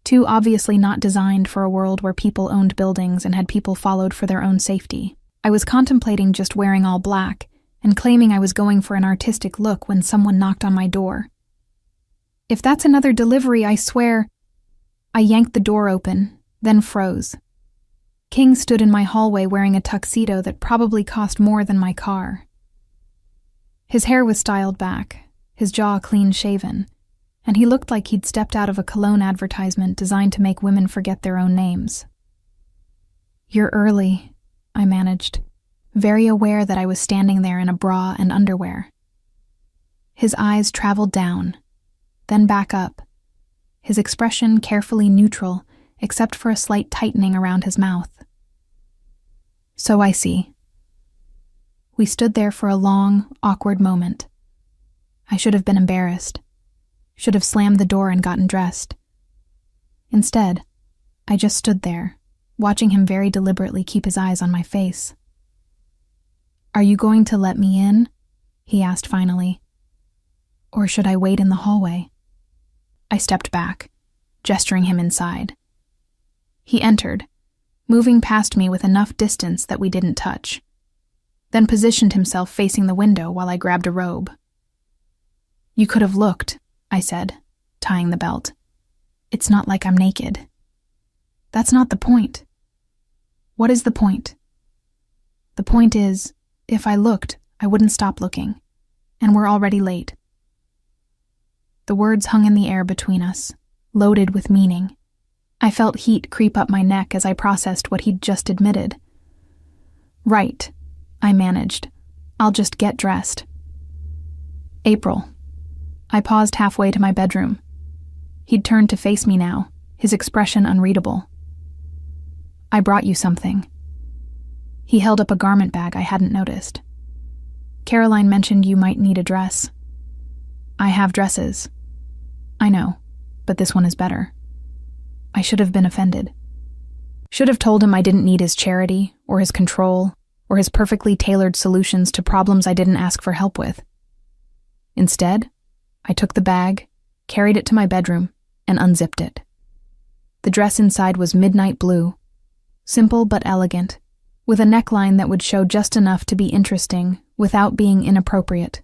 too obviously not designed for a world where people owned buildings and had people followed for their own safety. I was contemplating just wearing all black and claiming I was going for an artistic look when someone knocked on my door. "If that's another delivery, I swear—" I yanked the door open, then froze. King stood in my hallway wearing a tuxedo that probably cost more than my car. His hair was styled back, his jaw clean-shaven, and he looked like he'd stepped out of a cologne advertisement designed to make women forget their own names. "You're early," I managed, very aware that I was standing there in a bra and underwear. His eyes traveled down, then back up, his expression carefully neutral except for a slight tightening around his mouth. "So I see." We stood there for a long, awkward moment. I should have been embarrassed, should have slammed the door and gotten dressed. Instead, I just stood there, watching him very deliberately keep his eyes on my face. "Are you going to let me in?" he asked finally. "Or should I wait in the hallway?" I stepped back, gesturing him inside. He entered, moving past me with enough distance that we didn't touch. then positioned himself facing the window while I grabbed a robe. "You could have looked," I said, tying the belt. "It's not like I'm naked." "That's not the point." "What is the point?" "The point is, if I looked, I wouldn't stop looking. And we're already late." The words hung in the air between us, loaded with meaning. I felt heat creep up my neck as I processed what he'd just admitted. "Right," I managed. "I'll just get dressed." "April." I paused halfway to my bedroom. He'd turned to face me now, his expression unreadable. "I brought you something." He held up a garment bag I hadn't noticed. "Caroline mentioned you might need a dress." "I have dresses." "I know, but this one is better." I should have been offended. Should have told him I didn't need his charity, or his control, or his perfectly tailored solutions to problems I didn't ask for help with. Instead, I took the bag, carried it to my bedroom, and unzipped it. The dress inside was midnight blue, simple but elegant, with a neckline that would show just enough to be interesting without being inappropriate.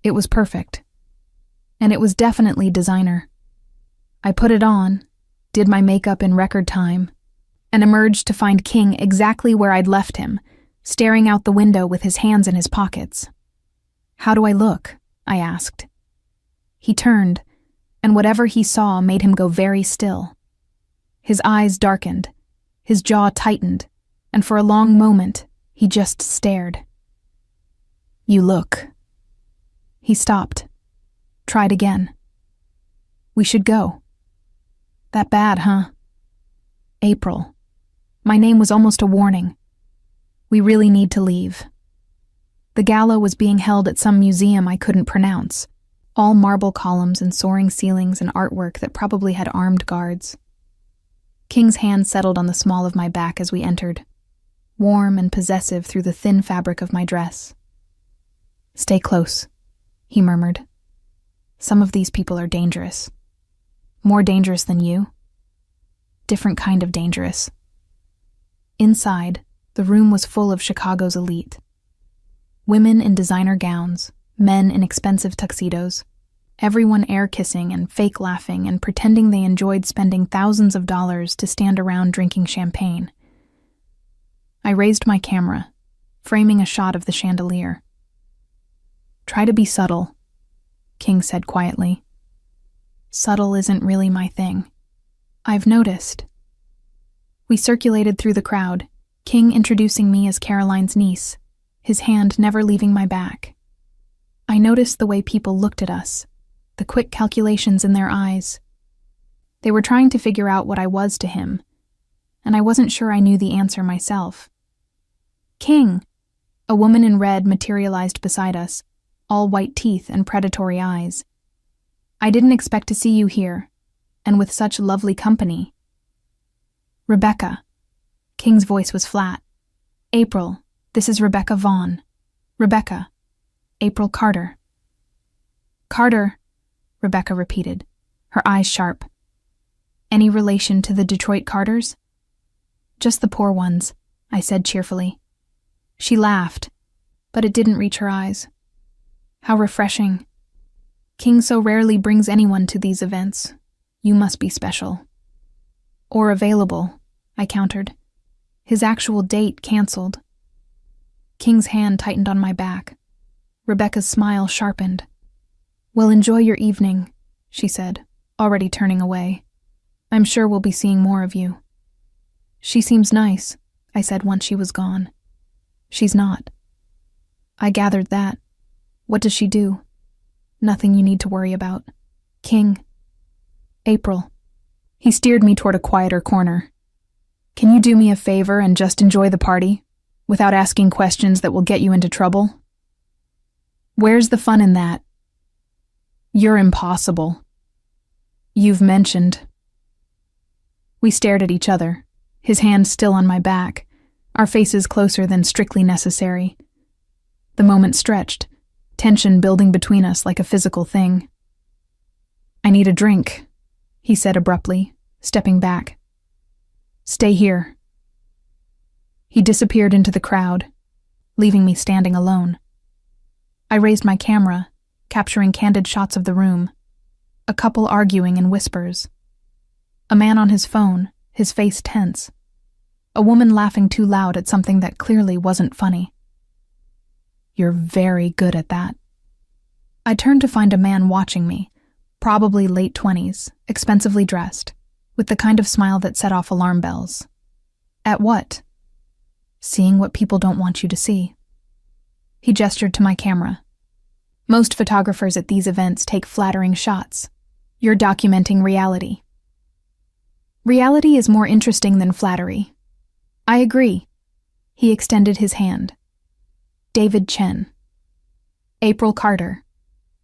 It was perfect. And it was definitely designer. I put it on, did my makeup in record time, and emerged to find King exactly where I'd left him, staring out the window with his hands in his pockets. "How do I look?" I asked. He turned, and whatever he saw made him go very still. His eyes darkened, his jaw tightened, and for a long moment, he just stared. "You look." He stopped, tried again. "We should go." "That bad, huh?" "April." My name was almost a warning. "We really need to leave." The gala was being held at some museum I couldn't pronounce, all marble columns and soaring ceilings and artwork that probably had armed guards. King's hand settled on the small of my back as we entered, warm and possessive through the thin fabric of my dress. "Stay close," he murmured. "Some of these people are dangerous. More dangerous than you. Different kind of dangerous." Inside, the room was full of Chicago's elite. Women in designer gowns, men in expensive tuxedos, everyone air-kissing and fake laughing and pretending they enjoyed spending thousands of dollars to stand around drinking champagne. I raised my camera, framing a shot of the chandelier. "Try to be subtle," King said quietly. "Subtle isn't really my thing. I've noticed." We circulated through the crowd, King introducing me as Caroline's niece, his hand never leaving my back. I noticed the way people looked at us, the quick calculations in their eyes. They were trying to figure out what I was to him, and I wasn't sure I knew the answer myself. "King!" A woman in red materialized beside us, all white teeth and predatory eyes. "I didn't expect to see you here, and with such lovely company." "Rebecca." King's voice was flat. "April, this is Rebecca Vaughn. Rebecca. April Carter." "Carter," Rebecca repeated, her eyes sharp. "Any relation to the Detroit Carters?" "Just the poor ones," I said cheerfully. She laughed, but it didn't reach her eyes. "How refreshing. King so rarely brings anyone to these events. You must be special." "Or available," I countered. "His actual date canceled." King's hand tightened on my back. Rebecca's smile sharpened. "Well, enjoy your evening," she said, already turning away. "I'm sure we'll be seeing more of you." "She seems nice," I said once she was gone. "She's not." "I gathered that. What does she do?" "Nothing you need to worry about." "King." "April." He steered me toward a quieter corner. "Can you do me a favor and just enjoy the party, without asking questions that will get you into trouble?" "Where's the fun in that?" "You're impossible." "You've mentioned." We stared at each other, his hand still on my back, our faces closer than strictly necessary. The moment stretched, tension building between us like a physical thing. "I need a drink," he said abruptly, stepping back. "Stay here." He disappeared into the crowd, leaving me standing alone. I raised my camera, capturing candid shots of the room, a couple arguing in whispers. A man on his phone, his face tense. A woman laughing too loud at something that clearly wasn't funny. "You're very good at that." I turned to find a man watching me, probably late 20s, expensively dressed, with the kind of smile that set off alarm bells. At what? Seeing what people don't want you to see. He gestured to my camera. "Most photographers at these events take flattering shots. You're documenting reality." "Reality is more interesting than flattery." "I agree." He extended his hand. David Chen. April Carter.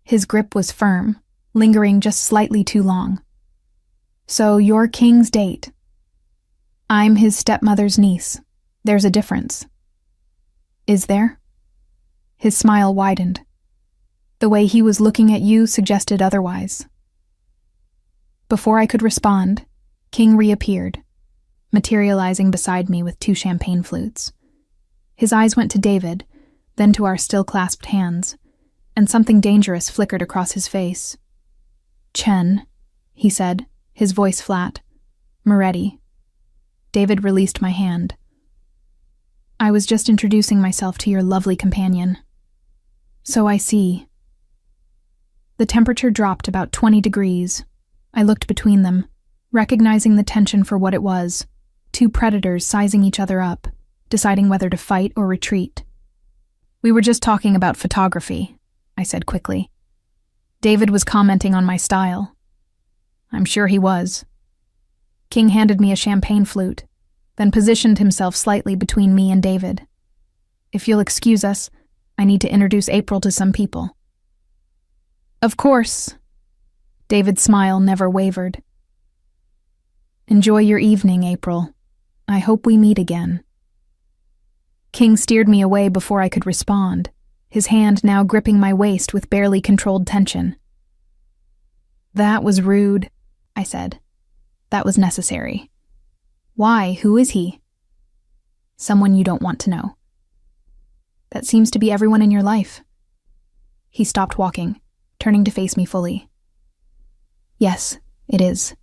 His grip was firm, lingering just slightly too long. "So you're King's date." "I'm his stepmother's niece. There's a difference." "Is there?" His smile widened. The way he was looking at you suggested otherwise. Before I could respond, King reappeared, materializing beside me with 2 champagne flutes. His eyes went to David, then to our still-clasped hands, and something dangerous flickered across his face. "Chen," he said, his voice flat. "Moretti." David released my hand. "I was just introducing myself to your lovely companion." "So I see." The temperature dropped about 20 degrees. I looked between them, recognizing the tension for what it was, 2 predators sizing each other up, deciding whether to fight or retreat. "We were just talking about photography," I said quickly. "David was commenting on my style." "I'm sure he was." King handed me a champagne flute, then positioned himself slightly between me and David. "If you'll excuse us, I need to introduce April to some people." "Of course." David's smile never wavered. "Enjoy your evening, April. I hope we meet again." King steered me away before I could respond, his hand now gripping my waist with barely controlled tension. "That was rude," I said. "That was necessary." "Why? Who is he?" "Someone you don't want to know." "That seems to be everyone in your life." He stopped walking, turning to face me fully. "Yes, it is.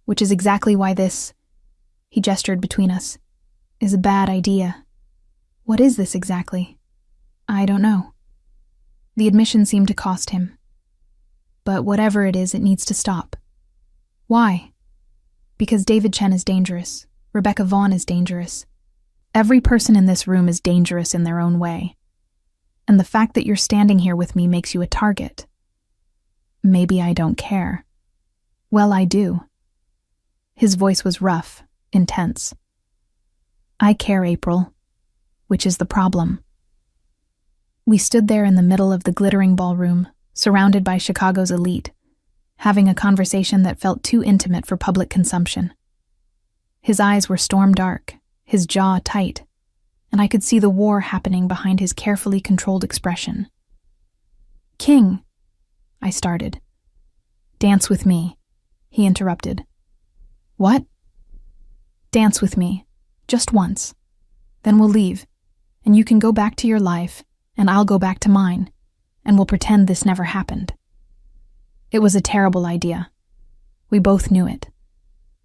Which is exactly why this," he gestured between us, "is a bad idea." "What is this exactly?" "I don't know." The admission seemed to cost him. "But whatever it is, it needs to stop." "Why?" "Because David Chen is dangerous. Rebecca Vaughn is dangerous. Every person in this room is dangerous in their own way. And the fact that you're standing here with me makes you a target." "Maybe I don't care." "Well, I do." His voice was rough, intense. "I care, April. Which is the problem." We stood there in the middle of the glittering ballroom, surrounded by Chicago's elite, having a conversation that felt too intimate for public consumption. His eyes were storm dark, his jaw tight, and I could see the war happening behind his carefully controlled expression. "King," I started. "Dance with me," he interrupted. "What?" "Dance with me, just once. Then we'll leave, and you can go back to your life, and I'll go back to mine, and we'll pretend this never happened." It was a terrible idea. We both knew it.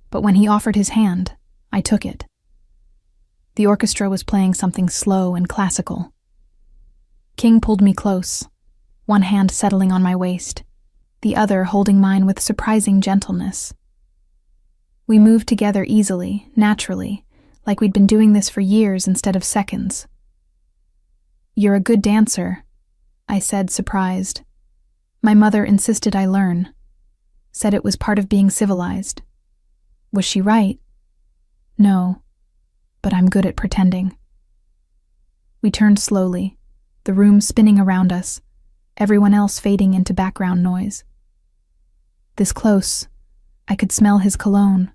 But when he offered his hand, I took it. The orchestra was playing something slow and classical. King pulled me close, one hand settling on my waist, the other holding mine with surprising gentleness. We moved together easily, naturally, like we'd been doing this for years instead of seconds. "You're a good dancer," I said, surprised. My mother insisted I learn, said it was part of being civilized. Was she right? No, but I'm good at pretending. We turned slowly, the room spinning around us, everyone else fading into background noise. This close, I could smell his cologne,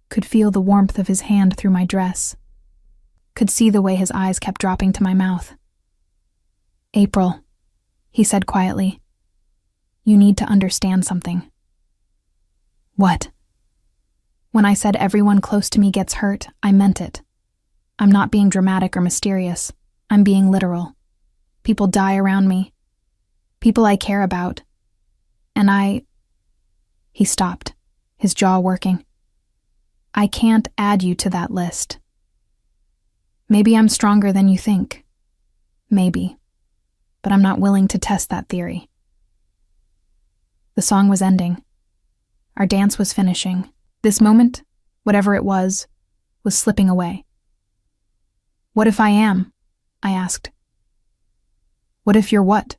could feel the warmth of his hand through my dress, could see the way his eyes kept dropping to my mouth. "April," he said quietly, "you need to understand something." "What?" When I said everyone close to me gets hurt, I meant it. I'm not being dramatic or mysterious. I'm being literal. People die around me. People I care about. And He stopped, his jaw working. I can't add you to that list. Maybe I'm stronger than you think. Maybe. But I'm not willing to test that theory. The song was ending. Our dance was finishing. This moment, whatever it was slipping away. What if I am? I asked. What if you're what?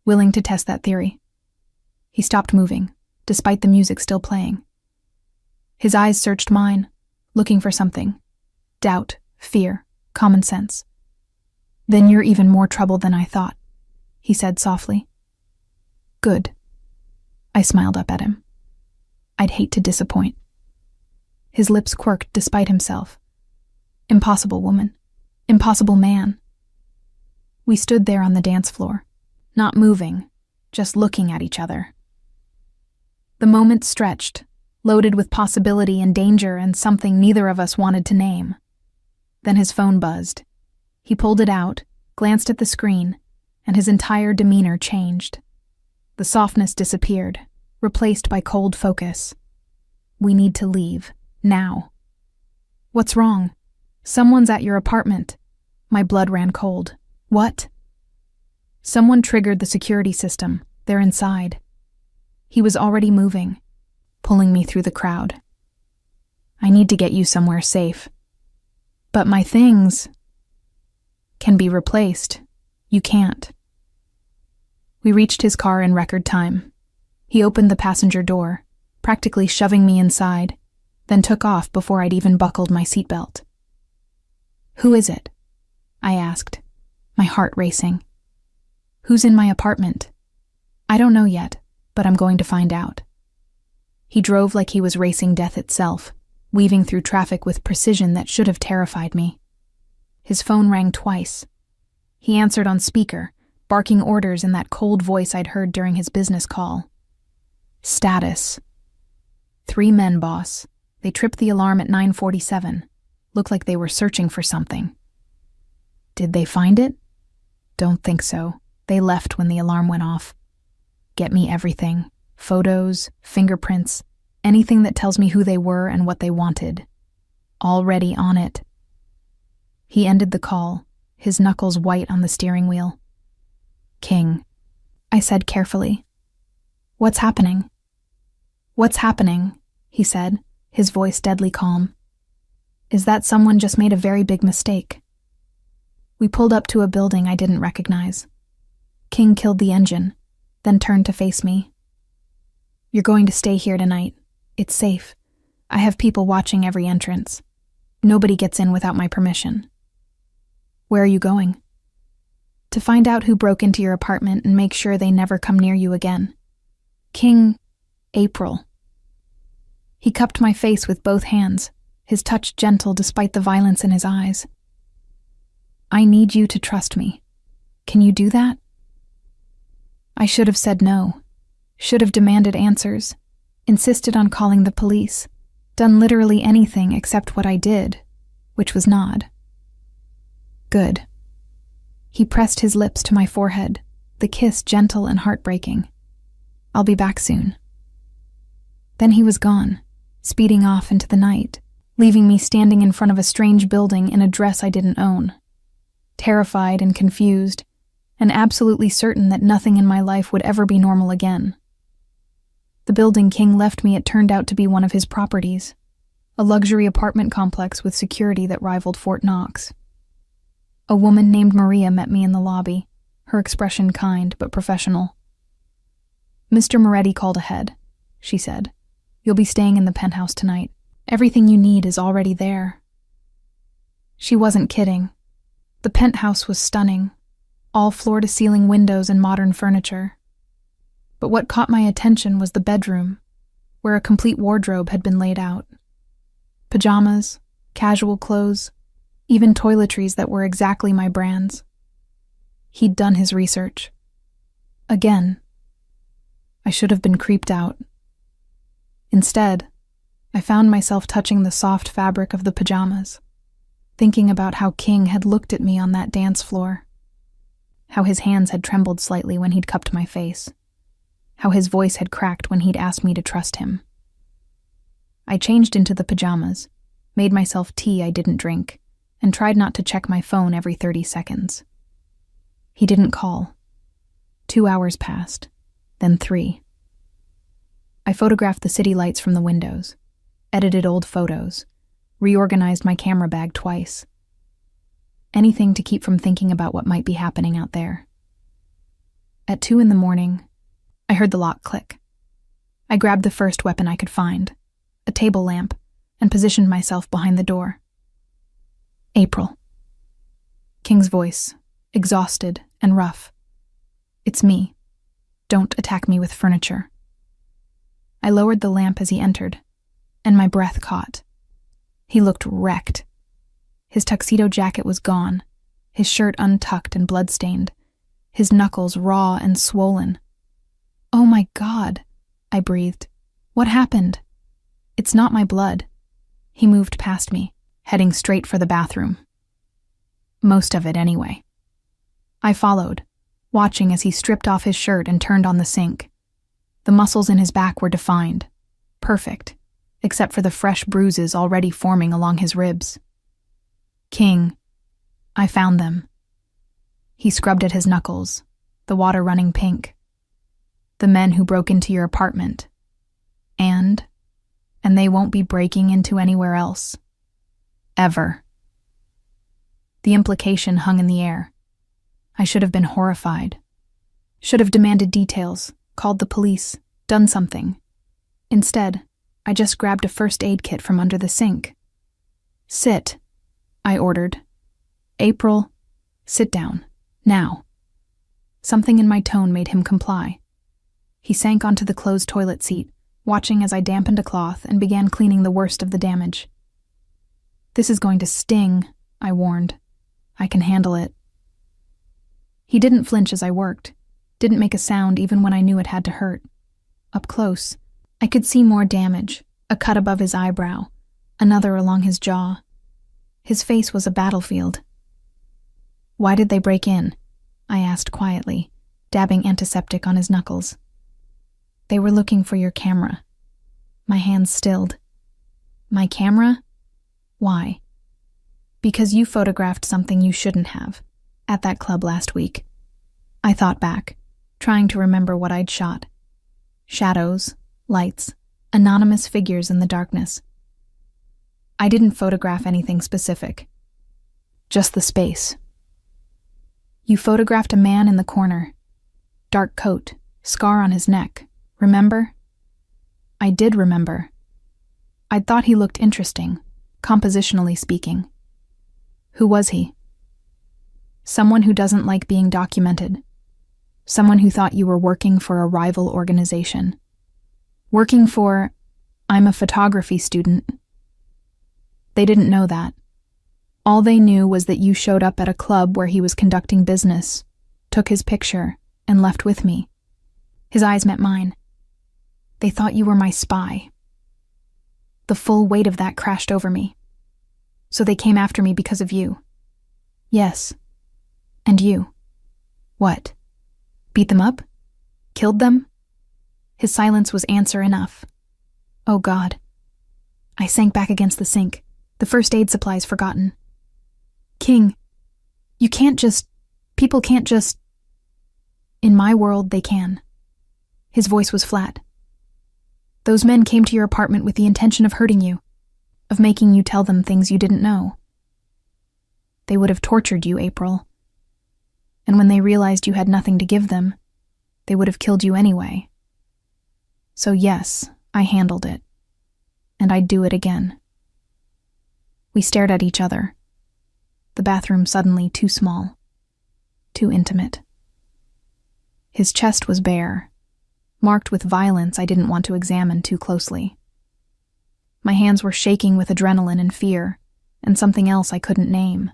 Willing to test that theory. He stopped moving, despite the music still playing. His eyes searched mine, looking for something. Doubt, fear, common sense. Then you're even more trouble than I thought, he said softly. Good. I smiled up at him. I'd hate to disappoint. His lips quirked despite himself. Impossible woman. Impossible man. We stood there on the dance floor, not moving, just looking at each other. The moment stretched, loaded with possibility and danger and something neither of us wanted to name. Then his phone buzzed. He pulled it out, glanced at the screen, and his entire demeanor changed. The softness disappeared, replaced by cold focus. We need to leave, now. What's wrong? Someone's at your apartment. My blood ran cold. What? Someone triggered the security system. They're inside. He was already moving, pulling me through the crowd. I need to get you somewhere safe. But my things can be replaced. You can't. We reached his car in record time. He opened the passenger door, practically shoving me inside, then took off before I'd even buckled my seatbelt. Who is it? I asked, my heart racing. Who's in my apartment? I don't know yet, but I'm going to find out. He drove like he was racing death itself, weaving through traffic with precision that should have terrified me. His phone rang twice. He answered on speaker, barking orders in that cold voice I'd heard during his business call. Status. 3 men, boss. They tripped the alarm at 9:47. Looked like they were searching for something. Did they find it? Don't think so. They left when the alarm went off. Get me everything. Photos, fingerprints, anything that tells me who they were and what they wanted. Already on it. He ended the call, his knuckles white on the steering wheel. King, I said carefully. What's happening? What's happening? He said, his voice deadly calm. Is that someone just made a very big mistake? We pulled up to a building I didn't recognize. King killed the engine, then turned to face me. You're going to stay here tonight. It's safe. I have people watching every entrance. Nobody gets in without my permission. Where are you going? To find out who broke into your apartment and make sure they never come near you again. King, April. He cupped my face with both hands, his touch gentle despite the violence in his eyes. I need you to trust me. Can you do that? I should have said no, should have demanded answers, insisted on calling the police, done literally anything except what I did, which was nod. Good. He pressed his lips to my forehead, the kiss gentle and heartbreaking. I'll be back soon. Then he was gone, speeding off into the night, leaving me standing in front of a strange building in a dress I didn't own. Terrified and confused, and absolutely certain that nothing in my life would ever be normal again. The building King left me, it turned out to be one of his properties, a luxury apartment complex with security that rivaled Fort Knox. A woman named Maria met me in the lobby, her expression kind but professional. Mr. Moretti called ahead, she said. You'll be staying in the penthouse tonight. Everything you need is already there. She wasn't kidding. The penthouse was stunning, all floor-to-ceiling windows and modern furniture. But what caught my attention was the bedroom, where a complete wardrobe had been laid out. Pajamas, casual clothes, even toiletries that were exactly my brand's. He'd done his research. Again. I should have been creeped out. Instead, I found myself touching the soft fabric of the pajamas. thinking about how King had looked at me on that dance floor, how his hands had trembled slightly when he'd cupped my face, how his voice had cracked when he'd asked me to trust him. I changed into the pajamas, made myself tea I didn't drink, and tried not to check my phone every 30 seconds. He didn't call. 2 hours passed, then 3. I photographed the city lights from the windows, edited old photos, reorganized my camera bag twice. Anything to keep from thinking about what might be happening out there. At 2 a.m, I heard the lock click. I grabbed the first weapon I could find, a table lamp, and positioned myself behind the door. April. King's voice, exhausted and rough. It's me. Don't attack me with furniture. I lowered the lamp as he entered, and my breath caught. He looked wrecked. His tuxedo jacket was gone, his shirt untucked and bloodstained, his knuckles raw and swollen. "Oh my God," I breathed. "What happened?" "It's not my blood." He moved past me, heading straight for the bathroom. Most of it, anyway. I followed, watching as he stripped off his shirt and turned on the sink. The muscles in his back were defined, perfect, except for the fresh bruises already forming along his ribs. "King, I found them." He scrubbed at his knuckles, the water running pink. "The men who broke into your apartment. And they won't be breaking into anywhere else. Ever." The implication hung in the air. I should have been horrified. Should have demanded details, called the police, done something. Instead, I just grabbed a first aid kit from under the sink. "Sit," I ordered. "April, sit down, now." Something in my tone made him comply. He sank onto the closed toilet seat, watching as I dampened a cloth and began cleaning the worst of the damage. "This is going to sting," I warned. "I can handle it." He didn't flinch as I worked, didn't make a sound even when I knew it had to hurt. Up close, I could see more damage, a cut above his eyebrow, another along his jaw. His face was a battlefield. "Why did they break in?" I asked quietly, dabbing antiseptic on his knuckles. "They were looking for your camera." My hands stilled. "My camera? Why?" "Because you photographed something you shouldn't have, at that club last week." I thought back, trying to remember what I'd shot. Shadows, lights, anonymous figures in the darkness. I didn't photograph anything specific. Just the space. "You photographed a man in the corner. Dark coat, scar on his neck. Remember?" I did remember. I'd thought he looked interesting, compositionally speaking. Who was he? Someone who doesn't like being documented. Someone who thought you were working for a rival organization. Working for, "I'm a photography student." They didn't know that. All they knew was that you showed up at a club where he was conducting business, took his picture, and left with me. His eyes met mine. They thought you were my spy. The full weight of that crashed over me. So they came after me because of you. Yes. And you. What? Beat them up? Killed them? His silence was answer enough. Oh God. I sank back against the sink, the first aid supplies forgotten. "King, you can't just... people can't just..." "In my world, they can." His voice was flat. "Those men came to your apartment with the intention of hurting you, of making you tell them things you didn't know. They would have tortured you, April. And when they realized you had nothing to give them, they would have killed you anyway. So yes, I handled it. And I'd do it again." We stared at each other. The bathroom suddenly too small, too intimate. His chest was bare, marked with violence I didn't want to examine too closely. My hands were shaking with adrenaline and fear, and something else I couldn't name.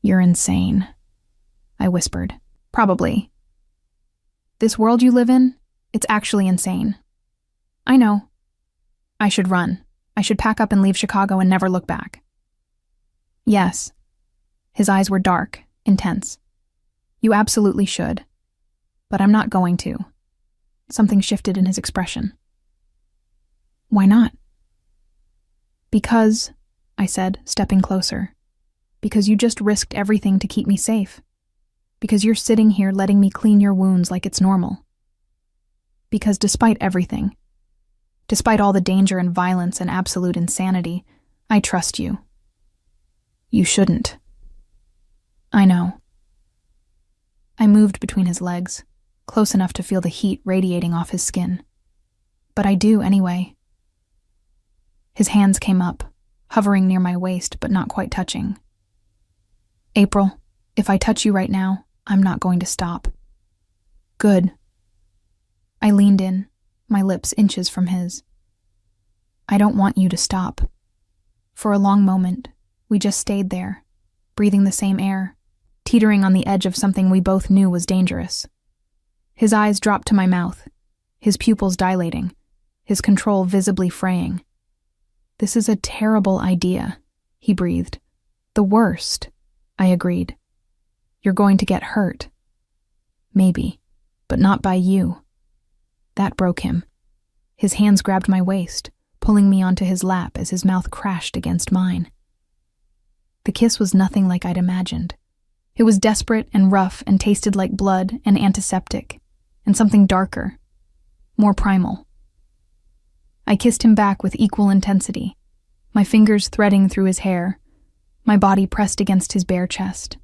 "You're insane," I whispered. "Probably. This world you live in, it's actually insane. I know. I should run. I should pack up and leave Chicago and never look back." Yes. His eyes were dark, intense. You absolutely should. But I'm not going to. Something shifted in his expression. Why not? Because, I said, stepping closer. Because you just risked everything to keep me safe. Because you're sitting here letting me clean your wounds like it's normal. Because despite everything, despite all the danger and violence and absolute insanity, I trust you. You shouldn't. I know. I moved between his legs, close enough to feel the heat radiating off his skin. But I do anyway. His hands came up, hovering near my waist but not quite touching. April, if I touch you right now, I'm not going to stop. Good. I leaned in, my lips inches from his. I don't want you to stop. For a long moment, we just stayed there, breathing the same air, teetering on the edge of something we both knew was dangerous. His eyes dropped to my mouth, his pupils dilating, his control visibly fraying. This is a terrible idea, he breathed. The worst, I agreed. You're going to get hurt. Maybe, but not by you. That broke him. His hands grabbed my waist, pulling me onto his lap as his mouth crashed against mine. The kiss was nothing like I'd imagined. It was desperate and rough and tasted like blood and antiseptic, and something darker, more primal. I kissed him back with equal intensity, my fingers threading through his hair, my body pressed against his bare chest.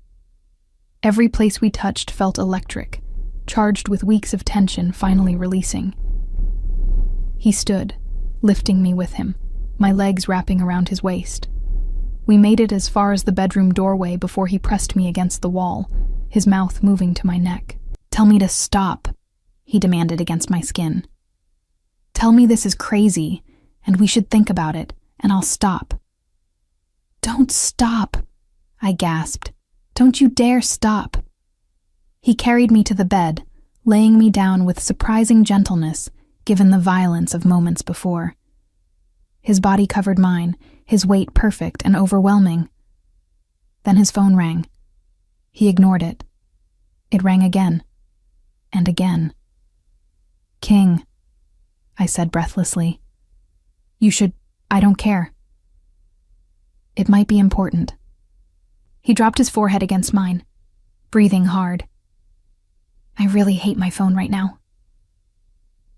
Every place we touched felt electric, charged with weeks of tension finally releasing. He stood, lifting me with him, my legs wrapping around his waist. We made it as far as the bedroom doorway before he pressed me against the wall, his mouth moving to my neck. Tell me to stop, he demanded against my skin. Tell me this is crazy, and we should think about it, and I'll stop. Don't stop, I gasped. Don't you dare stop. He carried me to the bed, laying me down with surprising gentleness, given the violence of moments before. His body covered mine, his weight perfect and overwhelming. Then his phone rang. He ignored it. It rang again, and again. King, I said breathlessly. You should, I don't care. It might be important. He dropped his forehead against mine, breathing hard. I really hate my phone right now.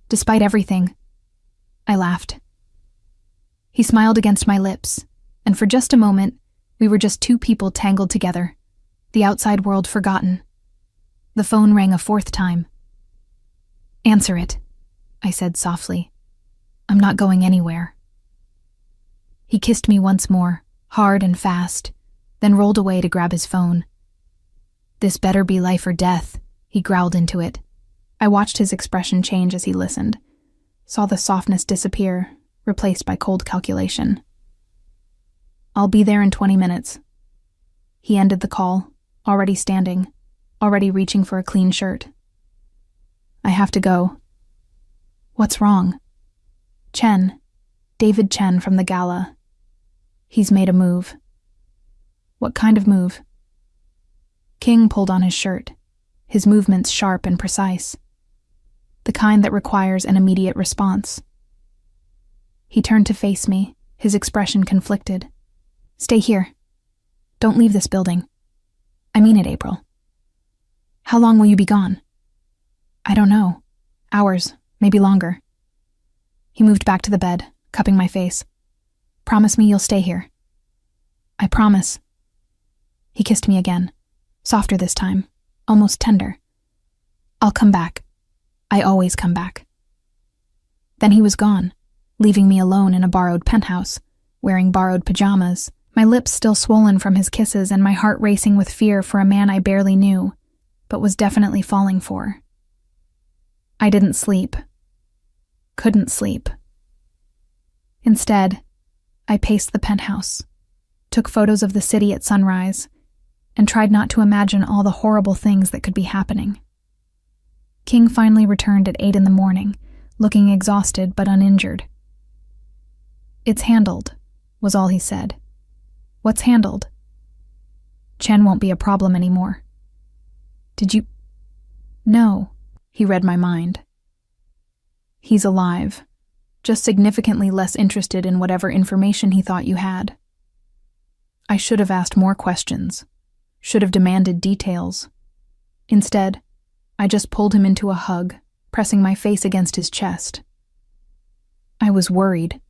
Despite everything, I laughed. He smiled against my lips, and for just a moment, we were just two people tangled together, the outside world forgotten. The phone rang a fourth time. Answer it, I said softly. I'm not going anywhere. He kissed me once more, hard and fast, then rolled away to grab his phone. This better be life or death, he growled into it. I watched his expression change as he listened, saw the softness disappear, replaced by cold calculation. I'll be there in 20 minutes. He ended the call, already standing, already reaching for a clean shirt. I have to go. What's wrong? Chen, David Chen from the gala. He's made a move. What kind of move? King pulled on his shirt, his movements sharp and precise. The kind that requires an immediate response. He turned to face me, his expression conflicted. Stay here. Don't leave this building. I mean it, April. How long will you be gone? I don't know. Hours, maybe longer. He moved back to the bed, cupping my face. Promise me you'll stay here. I promise. He kissed me again, softer this time, almost tender. I'll come back. I always come back. Then he was gone, leaving me alone in a borrowed penthouse, wearing borrowed pajamas, my lips still swollen from his kisses and my heart racing with fear for a man I barely knew, but was definitely falling for. I didn't sleep. Couldn't sleep. Instead, I paced the penthouse, took photos of the city at sunrise, and tried not to imagine all the horrible things that could be happening. King finally returned at 8 a.m, looking exhausted but uninjured. It's handled, was all he said. What's handled? Chen won't be a problem anymore. Did you? No, he read my mind. He's alive, just significantly less interested in whatever information he thought you had. I should have asked more questions, should have demanded details. Instead, I just pulled him into a hug, pressing my face against his chest. I was worried,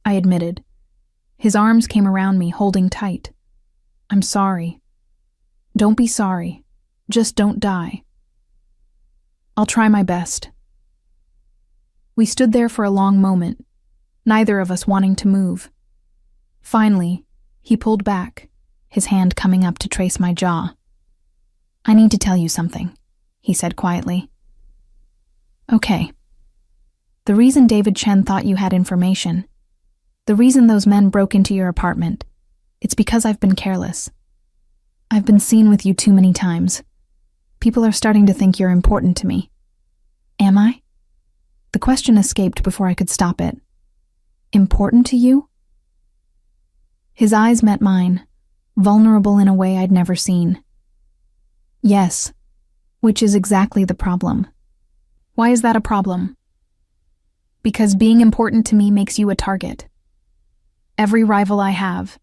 I admitted. His arms came around me, holding tight. I'm sorry. Don't be sorry. Just don't die. I'll try my best. We stood there for a long moment, neither of us wanting to move. Finally, he pulled back, his hand coming up to trace my jaw. I need to tell you something, he said quietly. Okay. The reason David Chen thought you had information, the reason those men broke into your apartment, it's because I've been careless. I've been seen with you too many times. People are starting to think you're important to me. Am I? The question escaped before I could stop it. Important to you? His eyes met mine, vulnerable in a way I'd never seen. Yes, which is exactly the problem. Why is that a problem? Because being important to me makes you a target. Every rival I have,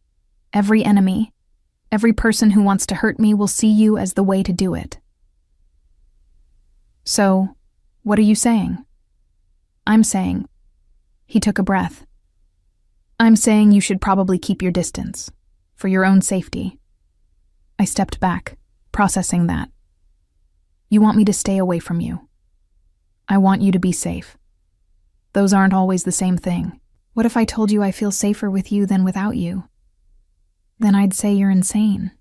every enemy, every person who wants to hurt me will see you as the way to do it. So, what are you saying? I'm saying, he took a breath. I'm saying you should probably keep your distance, for your own safety. I stepped back, processing that. You want me to stay away from you. I want you to be safe. Those aren't always the same thing. What if I told you I feel safer with you than without you? Then I'd say you're insane.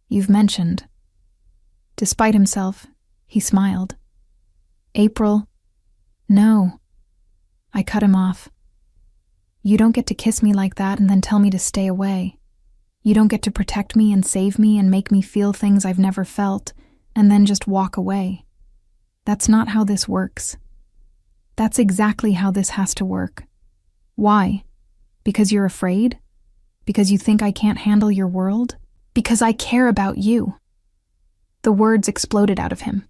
You've mentioned. Despite himself, he smiled. April, no. I cut him off. You don't get to kiss me like that and then tell me to stay away. You don't get to protect me and save me and make me feel things I've never felt and then just walk away. That's not how this works. That's exactly how this has to work. Why? Because you're afraid? Because you think I can't handle your world? Because I care about you. The words exploded out of him.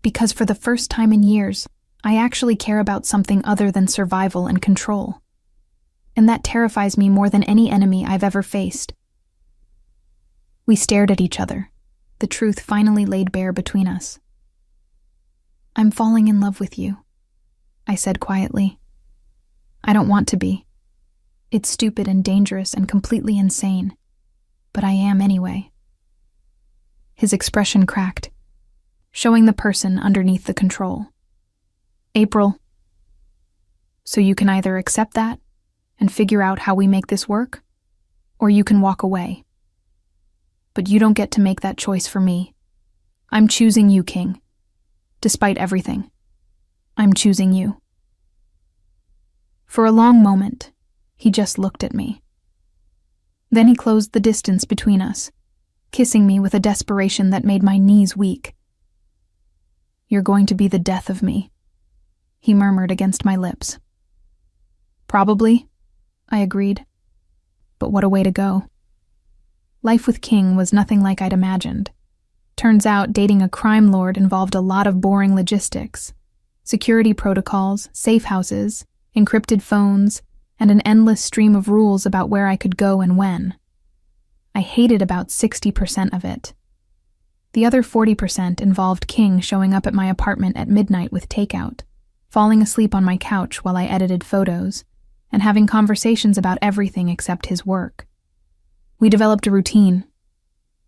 Because for the first time in years, I actually care about something other than survival and control. And that terrifies me more than any enemy I've ever faced. We stared at each other, the truth finally laid bare between us. I'm falling in love with you, I said quietly. I don't want to be. It's stupid and dangerous and completely insane, but I am anyway. His expression cracked, showing the person underneath the control. April, so you can either accept that and figure out how we make this work, or you can walk away. But you don't get to make that choice for me. I'm choosing you, King. Despite everything, I'm choosing you. For a long moment, he just looked at me. Then he closed the distance between us, kissing me with a desperation that made my knees weak. You're going to be the death of me, he murmured against my lips. Probably, I agreed. But what a way to go. Life with King was nothing like I'd imagined. Turns out dating a crime lord involved a lot of boring logistics. Security protocols, safe houses, encrypted phones, and an endless stream of rules about where I could go and when. I hated about 60% of it. The other 40% involved King showing up at my apartment at midnight with takeout, falling asleep on my couch while I edited photos, and having conversations about everything except his work. We developed a routine.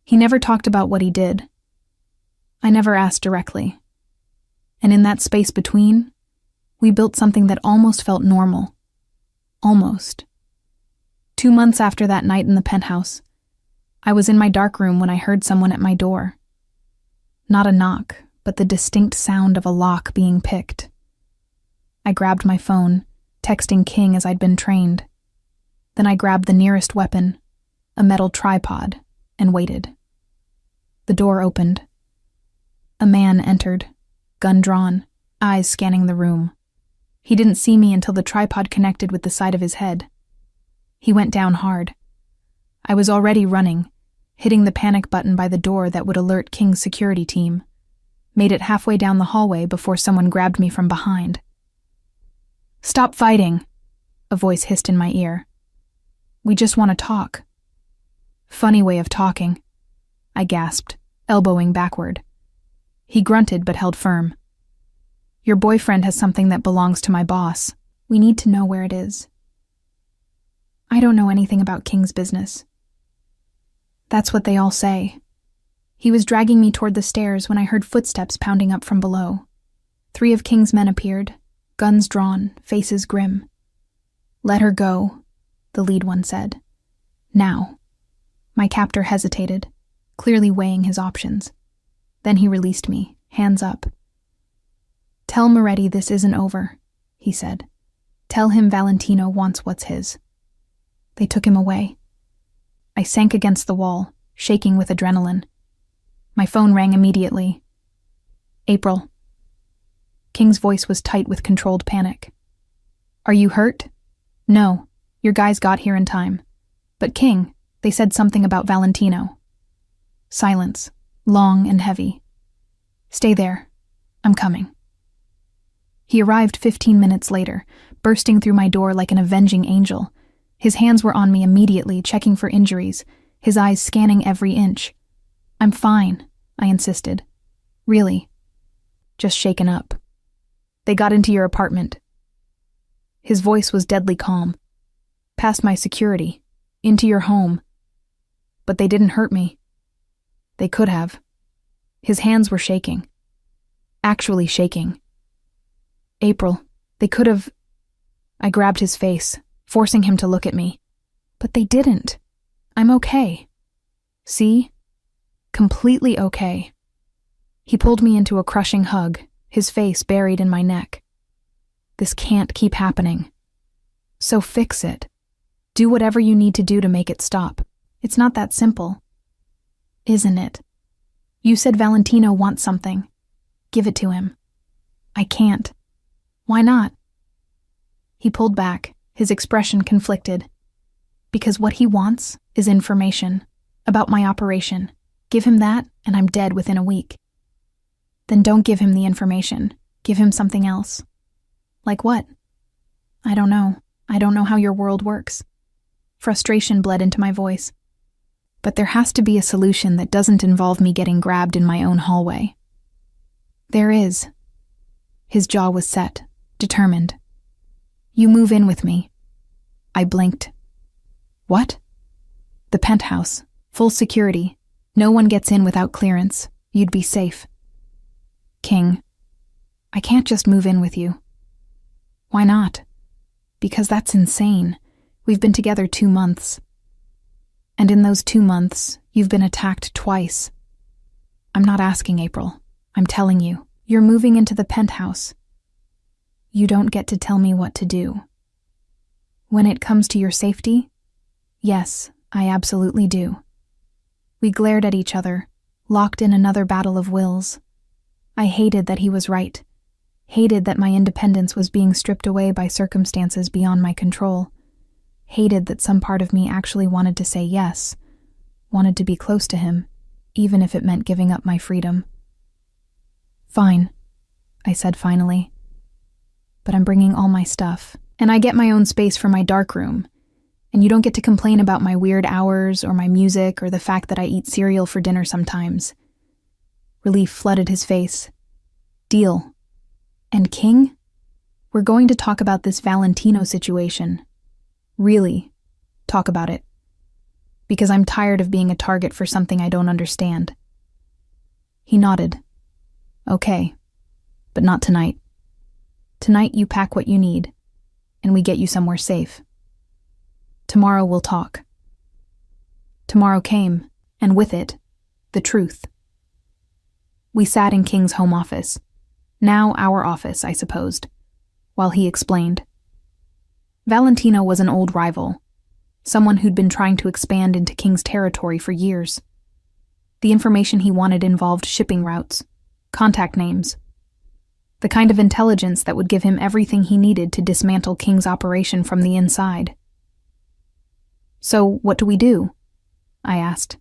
He never talked about what he did. I never asked directly. And in that space between, we built something that almost felt normal. Almost. 2 months after that night in the penthouse, I was in my darkroom when I heard someone at my door. Not a knock, but the distinct sound of a lock being picked. I grabbed my phone, texting King as I'd been trained. Then I grabbed the nearest weapon, a metal tripod, and waited. The door opened. A man entered, gun drawn, eyes scanning the room. He didn't see me until the tripod connected with the side of his head. He went down hard. I was already running, hitting the panic button by the door that would alert King's security team. Made it halfway down the hallway before someone grabbed me from behind. "Stop fighting," a voice hissed in my ear. "We just want to talk." "Funny way of talking," I gasped, elbowing backward. He grunted but held firm. "Your boyfriend has something that belongs to my boss. We need to know where it is." "I don't know anything about King's business." "That's what they all say." He was dragging me toward the stairs when I heard footsteps pounding up from below. 3 of King's men appeared, guns drawn, faces grim. "Let her go," the lead one said. "Now." My captor hesitated, clearly weighing his options. Then he released me, hands up. "Tell Moretti this isn't over," he said. "Tell him Valentino wants what's his." They took him away. I sank against the wall, shaking with adrenaline. My phone rang immediately. "April." King's voice was tight with controlled panic. "Are you hurt?" "No, your guys got here in time. But King, they said something about Valentino." Silence, long and heavy. "Stay there. I'm coming." He arrived 15 minutes later, bursting through my door like an avenging angel. His hands were on me immediately, checking for injuries, his eyes scanning every inch. "I'm fine," I insisted. "Really. Just shaken up." "They got into your apartment." His voice was deadly calm. "Past my security. Into your home. But they didn't hurt me." "They could have." His hands were shaking. Actually shaking. "April, they could have..." I grabbed his face, forcing him to look at me. "But they didn't. I'm okay. See? Completely okay." He pulled me into a crushing hug, his face buried in my neck. "This can't keep happening. So fix it. Do whatever you need to do to make it stop. It's not that simple." "Isn't it? You said Valentino wants something. Give it to him." "I can't." "Why not?" He pulled back, his expression conflicted. "Because what he wants is information about my operation. Give him that, and I'm dead within a week." "Then don't give him the information. Give him something else." "Like what?" "I don't know. I don't know how your world works." Frustration bled into my voice. "But there has to be a solution that doesn't involve me getting grabbed in my own hallway." "There is." His jaw was set, determined. "You move in with me." I blinked. "What?" "The penthouse. Full security. No one gets in without clearance. You'd be safe." "King, I can't just move in with you." "Why not?" "Because that's insane. We've been together 2 months. And in those 2 months, you've been attacked twice." "I'm not asking, April. I'm telling you. You're moving into the penthouse. You don't get to tell me what to do." "When it comes to your safety? Yes, I absolutely do." We glared at each other, locked in another battle of wills. I hated that he was right. Hated that my independence was being stripped away by circumstances beyond my control. Hated that some part of me actually wanted to say yes, wanted to be close to him, even if it meant giving up my freedom. "Fine," I said finally. "But I'm bringing all my stuff, and I get my own space for my dark room, and you don't get to complain about my weird hours or my music or the fact that I eat cereal for dinner sometimes." Relief flooded his face. "Deal. And King, we're going to talk about this Valentino situation. Really, talk about it. Because I'm tired of being a target for something I don't understand." He nodded. "Okay, but not tonight. Tonight you pack what you need, and we get you somewhere safe. Tomorrow we'll talk." Tomorrow came, and with it, the truth. We sat in King's home office, now our office, I supposed, while he explained. Valentino was an old rival, someone who'd been trying to expand into King's territory for years. The information he wanted involved shipping routes, contact names, the kind of intelligence that would give him everything he needed to dismantle King's operation from the inside. "So what do we do?" I asked.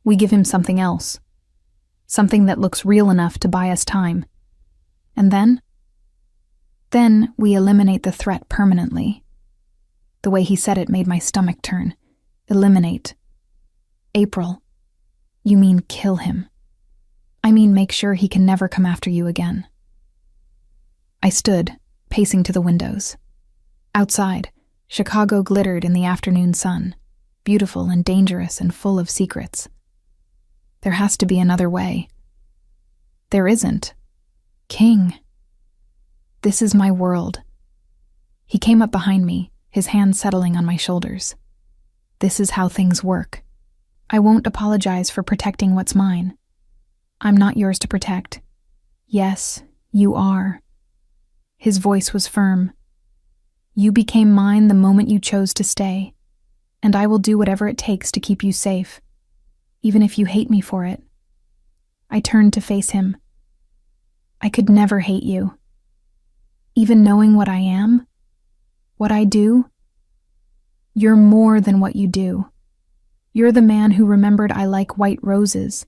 We give him something else. Something that looks real enough to buy us time. And then? Then we eliminate the threat permanently. The way he said it made my stomach turn. Eliminate. April, you mean kill him. I mean make sure he can never come after you again. I stood, pacing to the windows. Outside, Chicago glittered in the afternoon sun, beautiful and dangerous and full of secrets. There has to be another way. There isn't. King. This is my world. He came up behind me, his hand settling on my shoulders. This is how things work. I won't apologize for protecting what's mine. I'm not yours to protect. Yes, you are. His voice was firm. You became mine the moment you chose to stay, and I will do whatever it takes to keep you safe, even if you hate me for it. I turned to face him. I could never hate you. Even knowing what I am, what I do, you're more than what you do. You're the man who remembered I like white roses,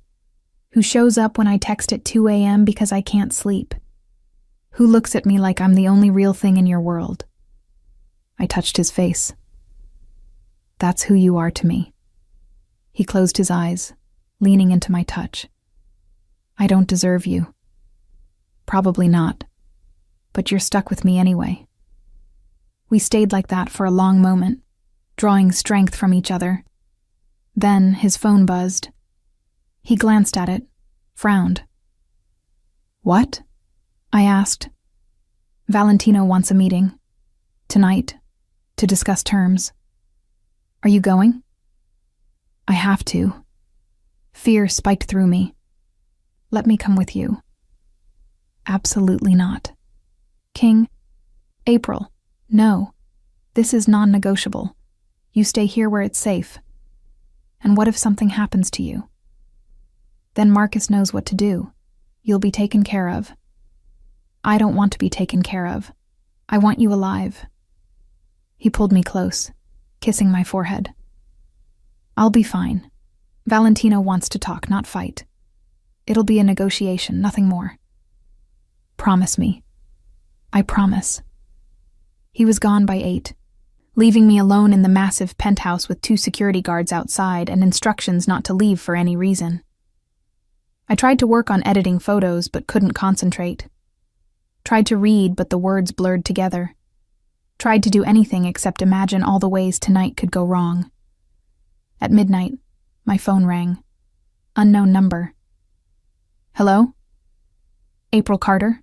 who shows up when I text at 2 a.m. because I can't sleep, who looks at me like I'm the only real thing in your world. I touched his face. That's who you are to me. He closed his eyes, leaning into my touch. I don't deserve you. Probably not. But you're stuck with me anyway. We stayed like that for a long moment, drawing strength from each other. Then his phone buzzed. He glanced at it, frowned. What? I asked. Valentino wants a meeting. Tonight, to discuss terms. Are you going? I have to. Fear spiked through me. Let me come with you. Absolutely not. King, April, no. This is non-negotiable. You stay here where it's safe. And what if something happens to you? Then Marcus knows what to do. You'll be taken care of. I don't want to be taken care of. I want you alive. He pulled me close, kissing my forehead. I'll be fine. Valentino wants to talk, not fight. It'll be a negotiation, nothing more. Promise me. I promise. He was gone by 8, leaving me alone in the massive penthouse with 2 security guards outside and instructions not to leave for any reason. I tried to work on editing photos but couldn't concentrate. Tried to read but the words blurred together. Tried to do anything except imagine all the ways tonight could go wrong. At midnight, my phone rang. Unknown number. Hello? April Carter?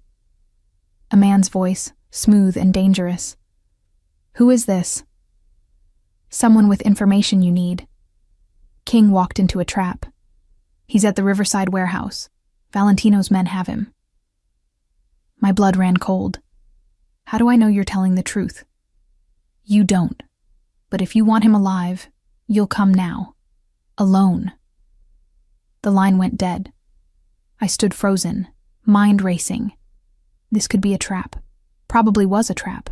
A man's voice, smooth and dangerous. Who is this? Someone with information you need. King walked into a trap. He's at the Riverside warehouse. Valentino's men have him. My blood ran cold. How do I know you're telling the truth? You don't. But if you want him alive, you'll come now. Alone. The line went dead. I stood frozen, mind racing. This could be a trap. Probably was a trap.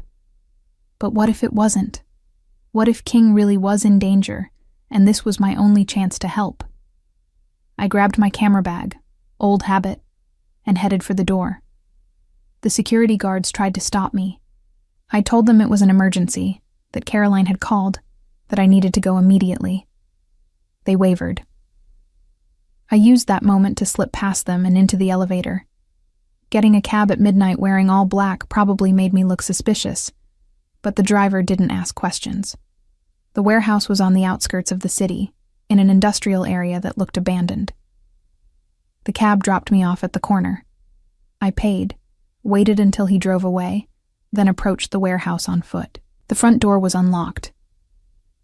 But what if it wasn't? What if King really was in danger, and this was my only chance to help? I grabbed my camera bag, old habit, and headed for the door. The security guards tried to stop me. I told them it was an emergency, that Caroline had called, that I needed to go immediately. They wavered. I used that moment to slip past them and into the elevator. Getting a cab at midnight wearing all black probably made me look suspicious, but the driver didn't ask questions. The warehouse was on the outskirts of the city, in an industrial area that looked abandoned. The cab dropped me off at the corner. I paid, waited until he drove away, then approached the warehouse on foot. The front door was unlocked.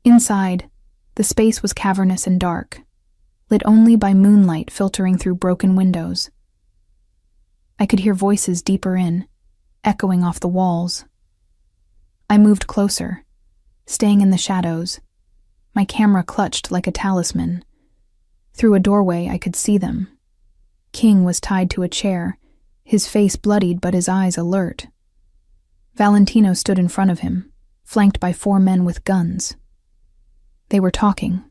Inside, the space was cavernous and dark, lit only by moonlight filtering through broken windows. I could hear voices deeper in, echoing off the walls. I moved closer, staying in the shadows, my camera clutched like a talisman. Through a doorway, I could see them. King was tied to a chair, his face bloodied but his eyes alert. Valentino stood in front of him, flanked by 4 men with guns. They were talking.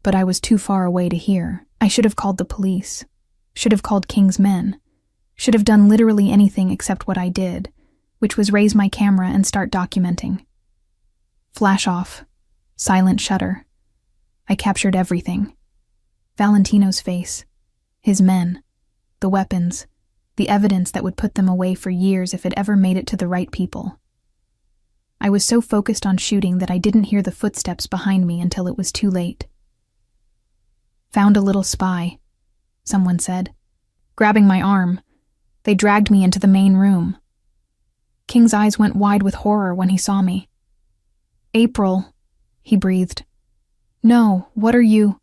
but I was too far away to hear. I should have called the police, should have called King's men, should have done literally anything except what I did, which was raise my camera and start documenting. Flash off, silent shutter. I captured everything. Valentino's face, his men, the weapons, the evidence that would put them away for years if it ever made it to the right people. I was so focused on shooting that I didn't hear the footsteps behind me until it was too late. Found a little spy, someone said. Grabbing my arm, they dragged me into the main room. King's eyes went wide with horror when he saw me. "April," he breathed. "No, what are you?"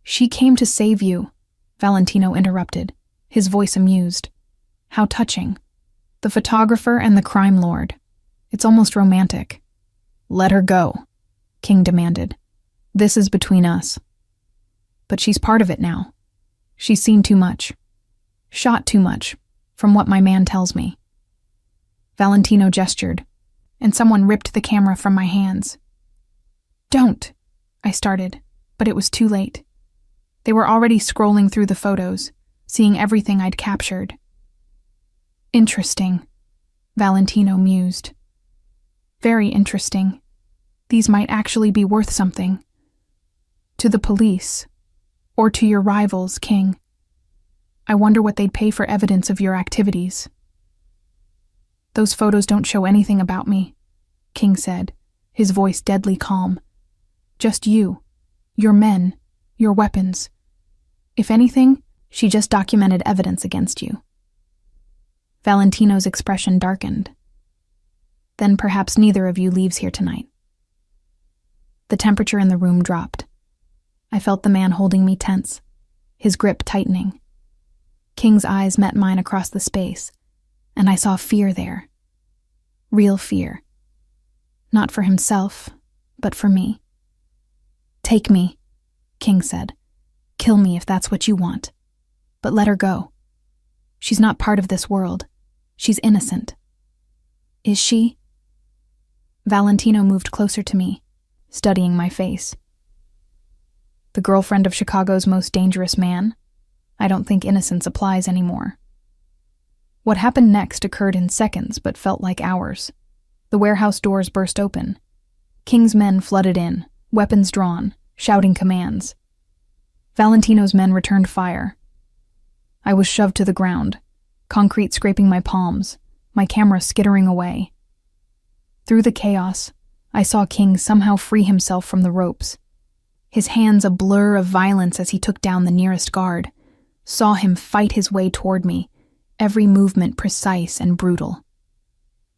"She came to save you," Valentino interrupted, his voice amused. "How touching. The photographer and the crime lord. It's almost romantic." "Let her go," King demanded. "This is between us." "But she's part of it now. She's seen too much. Shot too much, from what my man tells me." Valentino gestured, and someone ripped the camera from my hands. "Don't," I started, but it was too late. They were already scrolling through the photos, seeing everything I'd captured. "Interesting," Valentino mused. "Very interesting. These might actually be worth something. To the police, or to your rivals, King. I wonder what they'd pay for evidence of your activities." "Those photos don't show anything about me," King said, his voice deadly calm. "Just you, your men, your weapons. If anything, she just documented evidence against you." Valentino's expression darkened. "Then perhaps neither of you leaves here tonight." The temperature in the room dropped. I felt the man holding me tense, his grip tightening. King's eyes met mine across the space, and I saw fear there. Real fear. Not for himself, but for me. "Take me," King said. "Kill me if that's what you want. But let her go. She's not part of this world. She's innocent." "Is she?" Valentino moved closer to me, studying my face. "The girlfriend of Chicago's most dangerous man? I don't think innocence applies anymore." What happened next occurred in seconds, but felt like hours. The warehouse doors burst open. King's men flooded in, weapons drawn, shouting commands. Valentino's men returned fire. I was shoved to the ground, concrete scraping my palms, my camera skittering away. Through the chaos, I saw King somehow free himself from the ropes. His hands a blur of violence as he took down the nearest guard. Saw him fight his way toward me, every movement precise and brutal.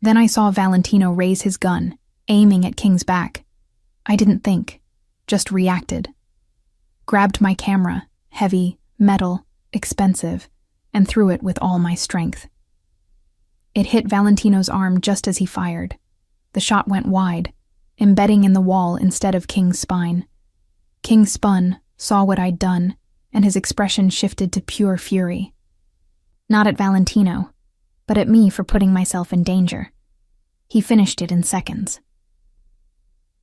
Then I saw Valentino raise his gun, aiming at King's back. I didn't think, just reacted. Grabbed my camera, heavy, metal, expensive, and threw it with all my strength. It hit Valentino's arm just as he fired. The shot went wide, embedding in the wall instead of King's spine. King spun, saw what I'd done, and his expression shifted to pure fury. Not at Valentino, but at me for putting myself in danger. He finished it in seconds.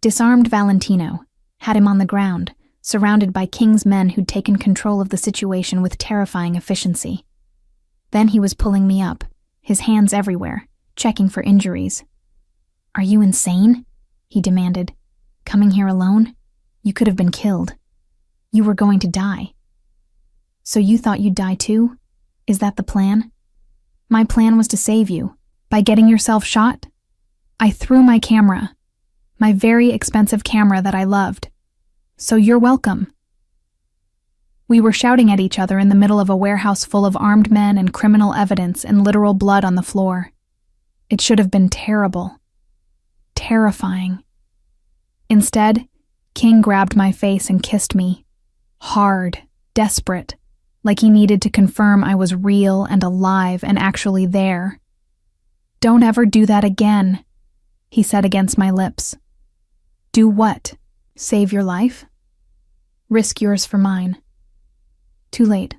Disarmed Valentino, had him on the ground, surrounded by King's men who'd taken control of the situation with terrifying efficiency. Then he was pulling me up, his hands everywhere, checking for injuries. "Are you insane?" he demanded. "Coming here alone? You could have been killed. You were going to die." "So you thought you'd die too? Is that the plan?" "My plan was to save you. By getting yourself shot?" I threw my camera, my very expensive camera that I loved. "So you're welcome." We were shouting at each other in the middle of a warehouse full of armed men and criminal evidence and literal blood on the floor. It should have been terrible. Terrifying. Instead, King grabbed my face and kissed me. Hard, desperate, like he needed to confirm I was real and alive and actually there. "Don't ever do that again," he said against my lips. "Do what? Save your life? Risk yours for mine." Too late.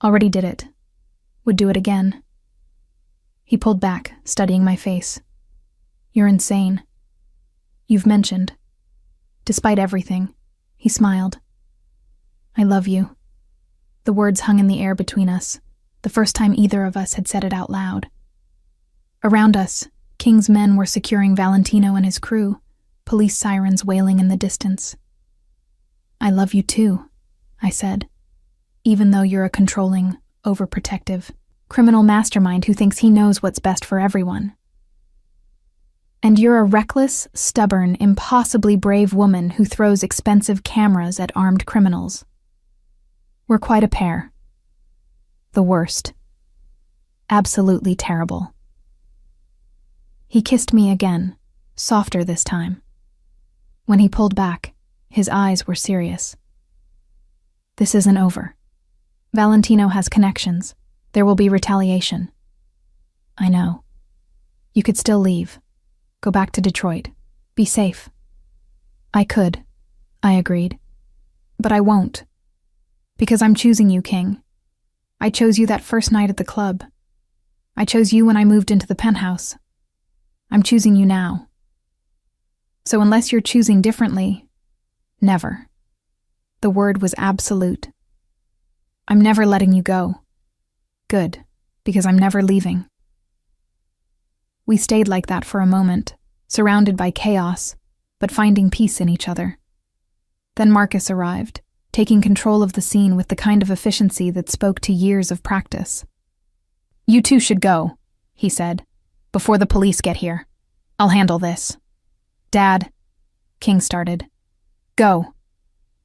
Already did it. Would do it again. He pulled back, studying my face. "You're insane. You've mentioned. Despite everything, He smiled. I love you. The words hung in the air between us, the first time either of us had said it out loud. Around us, King's men were securing Valentino and his crew, police sirens wailing in the distance. I love you too, I said, even though you're a controlling, overprotective, criminal mastermind who thinks he knows what's best for everyone. And you're a reckless, stubborn, impossibly brave woman who throws expensive cameras at armed criminals. We're quite a pair. The worst. Absolutely terrible. He kissed me again, softer this time. When he pulled back, his eyes were serious. This isn't over. Valentino has connections. There will be retaliation. I know. You could still leave. Go back to Detroit. Be safe. I could, I agreed. But I won't. Because I'm choosing you, King. I chose you that first night at the club. I chose you when I moved into the penthouse. I'm choosing you now. So unless you're choosing differently, never. The word was absolute. I'm never letting you go. Good, because I'm never leaving. We stayed like that for a moment, surrounded by chaos, but finding peace in each other. Then Marcus arrived, taking control of the scene with the kind of efficiency that spoke to years of practice. You two should go, he said, before the police get here. I'll handle this. Dad, King started. Go.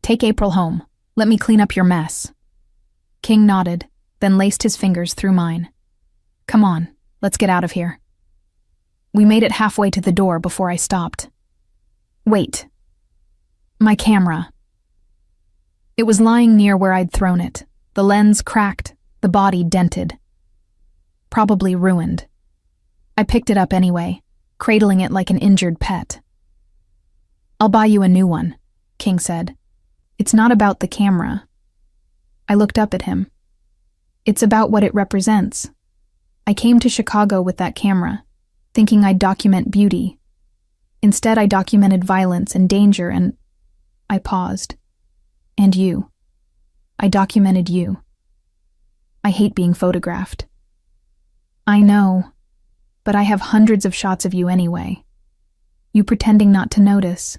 Take April home. Let me clean up your mess. King nodded, then laced his fingers through mine. Come on, let's get out of here. We made it halfway to the door before I stopped. Wait. My camera. It was lying near where I'd thrown it, the lens cracked, the body dented. Probably ruined. I picked it up anyway, cradling it like an injured pet. I'll buy you a new one, King said. It's not about the camera. I looked up at him. It's about what it represents. I came to Chicago with that camera, thinking I'd document beauty. Instead, I documented violence and danger, and I paused. And you. I documented you. I hate being photographed. I know, but I have hundreds of shots of you anyway. You pretending not to notice.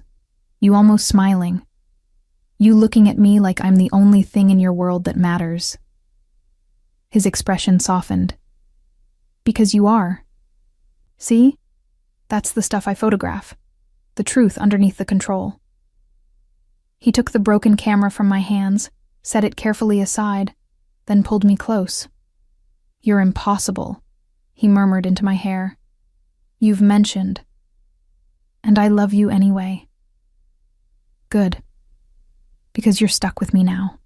You almost smiling. You looking at me like I'm the only thing in your world that matters. His expression softened. Because you are. See? That's the stuff I photograph. The truth underneath the control. He took the broken camera from my hands, set it carefully aside, then pulled me close. You're impossible, he murmured into my hair. You've mentioned. And I love you anyway. Good. Because you're stuck with me now.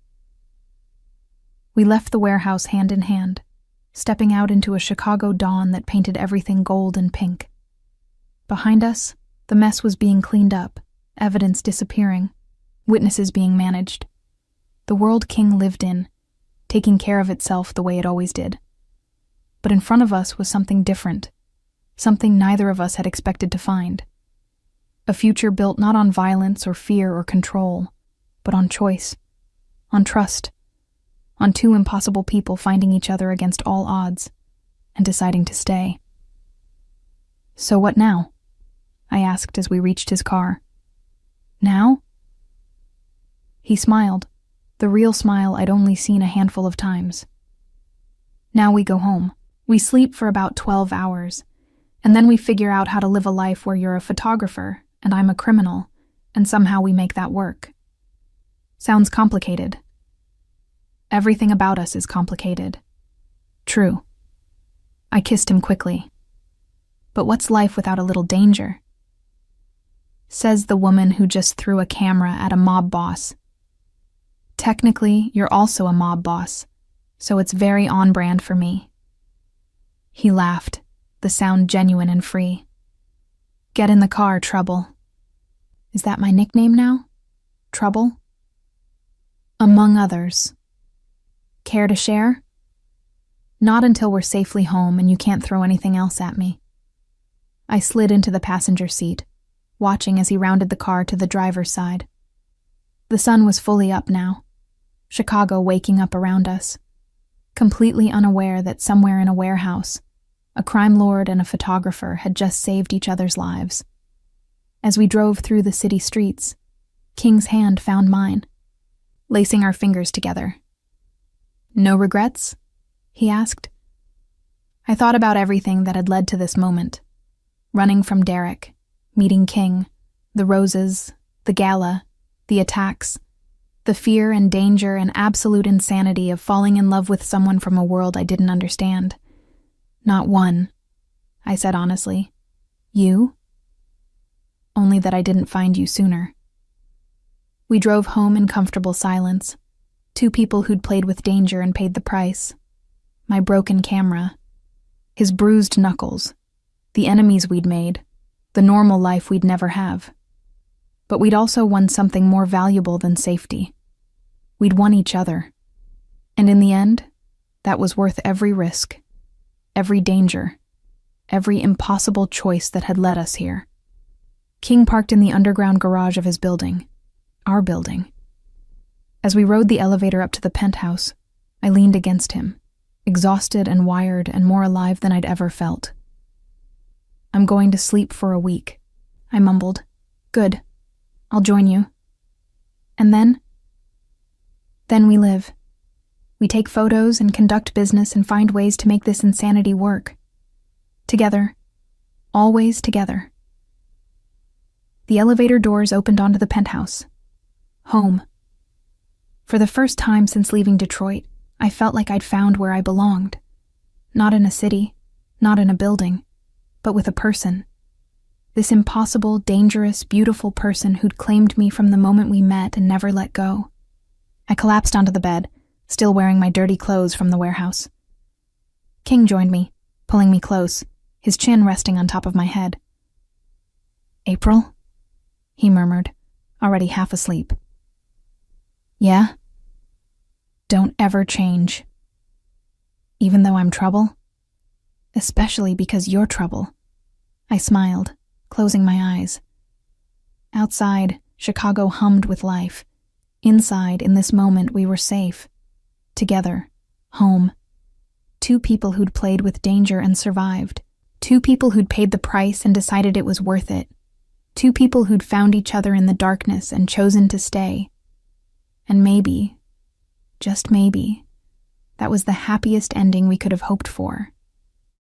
We left the warehouse hand in hand, stepping out into a Chicago dawn that painted everything gold and pink. Behind us, the mess was being cleaned up, evidence disappearing, witnesses being managed. The world King lived in, taking care of itself the way it always did. But in front of us was something different, something neither of us had expected to find. A future built not on violence or fear or control, but on choice, on trust, on two impossible people finding each other against all odds and deciding to stay. So what now? I asked as we reached his car. Now? He smiled, the real smile I'd only seen a handful of times. Now we go home. We sleep for about 12 hours, and then we figure out how to live a life where you're a photographer and I'm a criminal, and somehow we make that work. Sounds complicated. Everything about us is complicated. True. I kissed him quickly. But what's life without a little danger? Says the woman who just threw a camera at a mob boss. Technically, you're also a mob boss, so it's very on brand for me. He laughed, the sound genuine and free. Get in the car, Trouble. Is that my nickname now? Trouble? Among others. Care to share? Not until we're safely home and you can't throw anything else at me. I slid into the passenger seat, watching as he rounded the car to the driver's side. The sun was fully up now, Chicago waking up around us, completely unaware that somewhere in a warehouse, a crime lord and a photographer had just saved each other's lives. As we drove through the city streets, King's hand found mine, lacing our fingers together. "No regrets?" he asked. I thought about everything that had led to this moment. Running from Derek, meeting King, the roses, the gala, the attacks, the fear and danger and absolute insanity of falling in love with someone from a world I didn't understand. "Not one," I said honestly. "You?" "Only that I didn't find you sooner." We drove home in comfortable silence, two people who'd played with danger and paid the price. My broken camera, his bruised knuckles, the enemies we'd made, the normal life we'd never have. But we'd also won something more valuable than safety. We'd won each other. And in the end, that was worth every risk, every danger, every impossible choice that had led us here. King parked in the underground garage of his building, our building. As we rode the elevator up to the penthouse, I leaned against him, exhausted and wired and more alive than I'd ever felt. "I'm going to sleep for a week," I mumbled. "Good. I'll join you." "And then?" "Then we live. We take photos and conduct business and find ways to make this insanity work. Together. Always together." The elevator doors opened onto the penthouse. Home. For the first time since leaving Detroit, I felt like I'd found where I belonged. Not in a city, not in a building, but with a person. This impossible, dangerous, beautiful person who'd claimed me from the moment we met and never let go. I collapsed onto the bed, still wearing my dirty clothes from the warehouse. King joined me, pulling me close, his chin resting on top of my head. "April?" he murmured, already half asleep. "Yeah?" "Don't ever change. Even though I'm trouble? Especially because you're trouble." I smiled, closing my eyes. Outside, Chicago hummed with life. Inside, in this moment, we were safe. Together. Home. Two people who'd played with danger and survived. Two people who'd paid the price and decided it was worth it. Two people who'd found each other in the darkness and chosen to stay. And maybe, just maybe, that was the happiest ending we could have hoped for.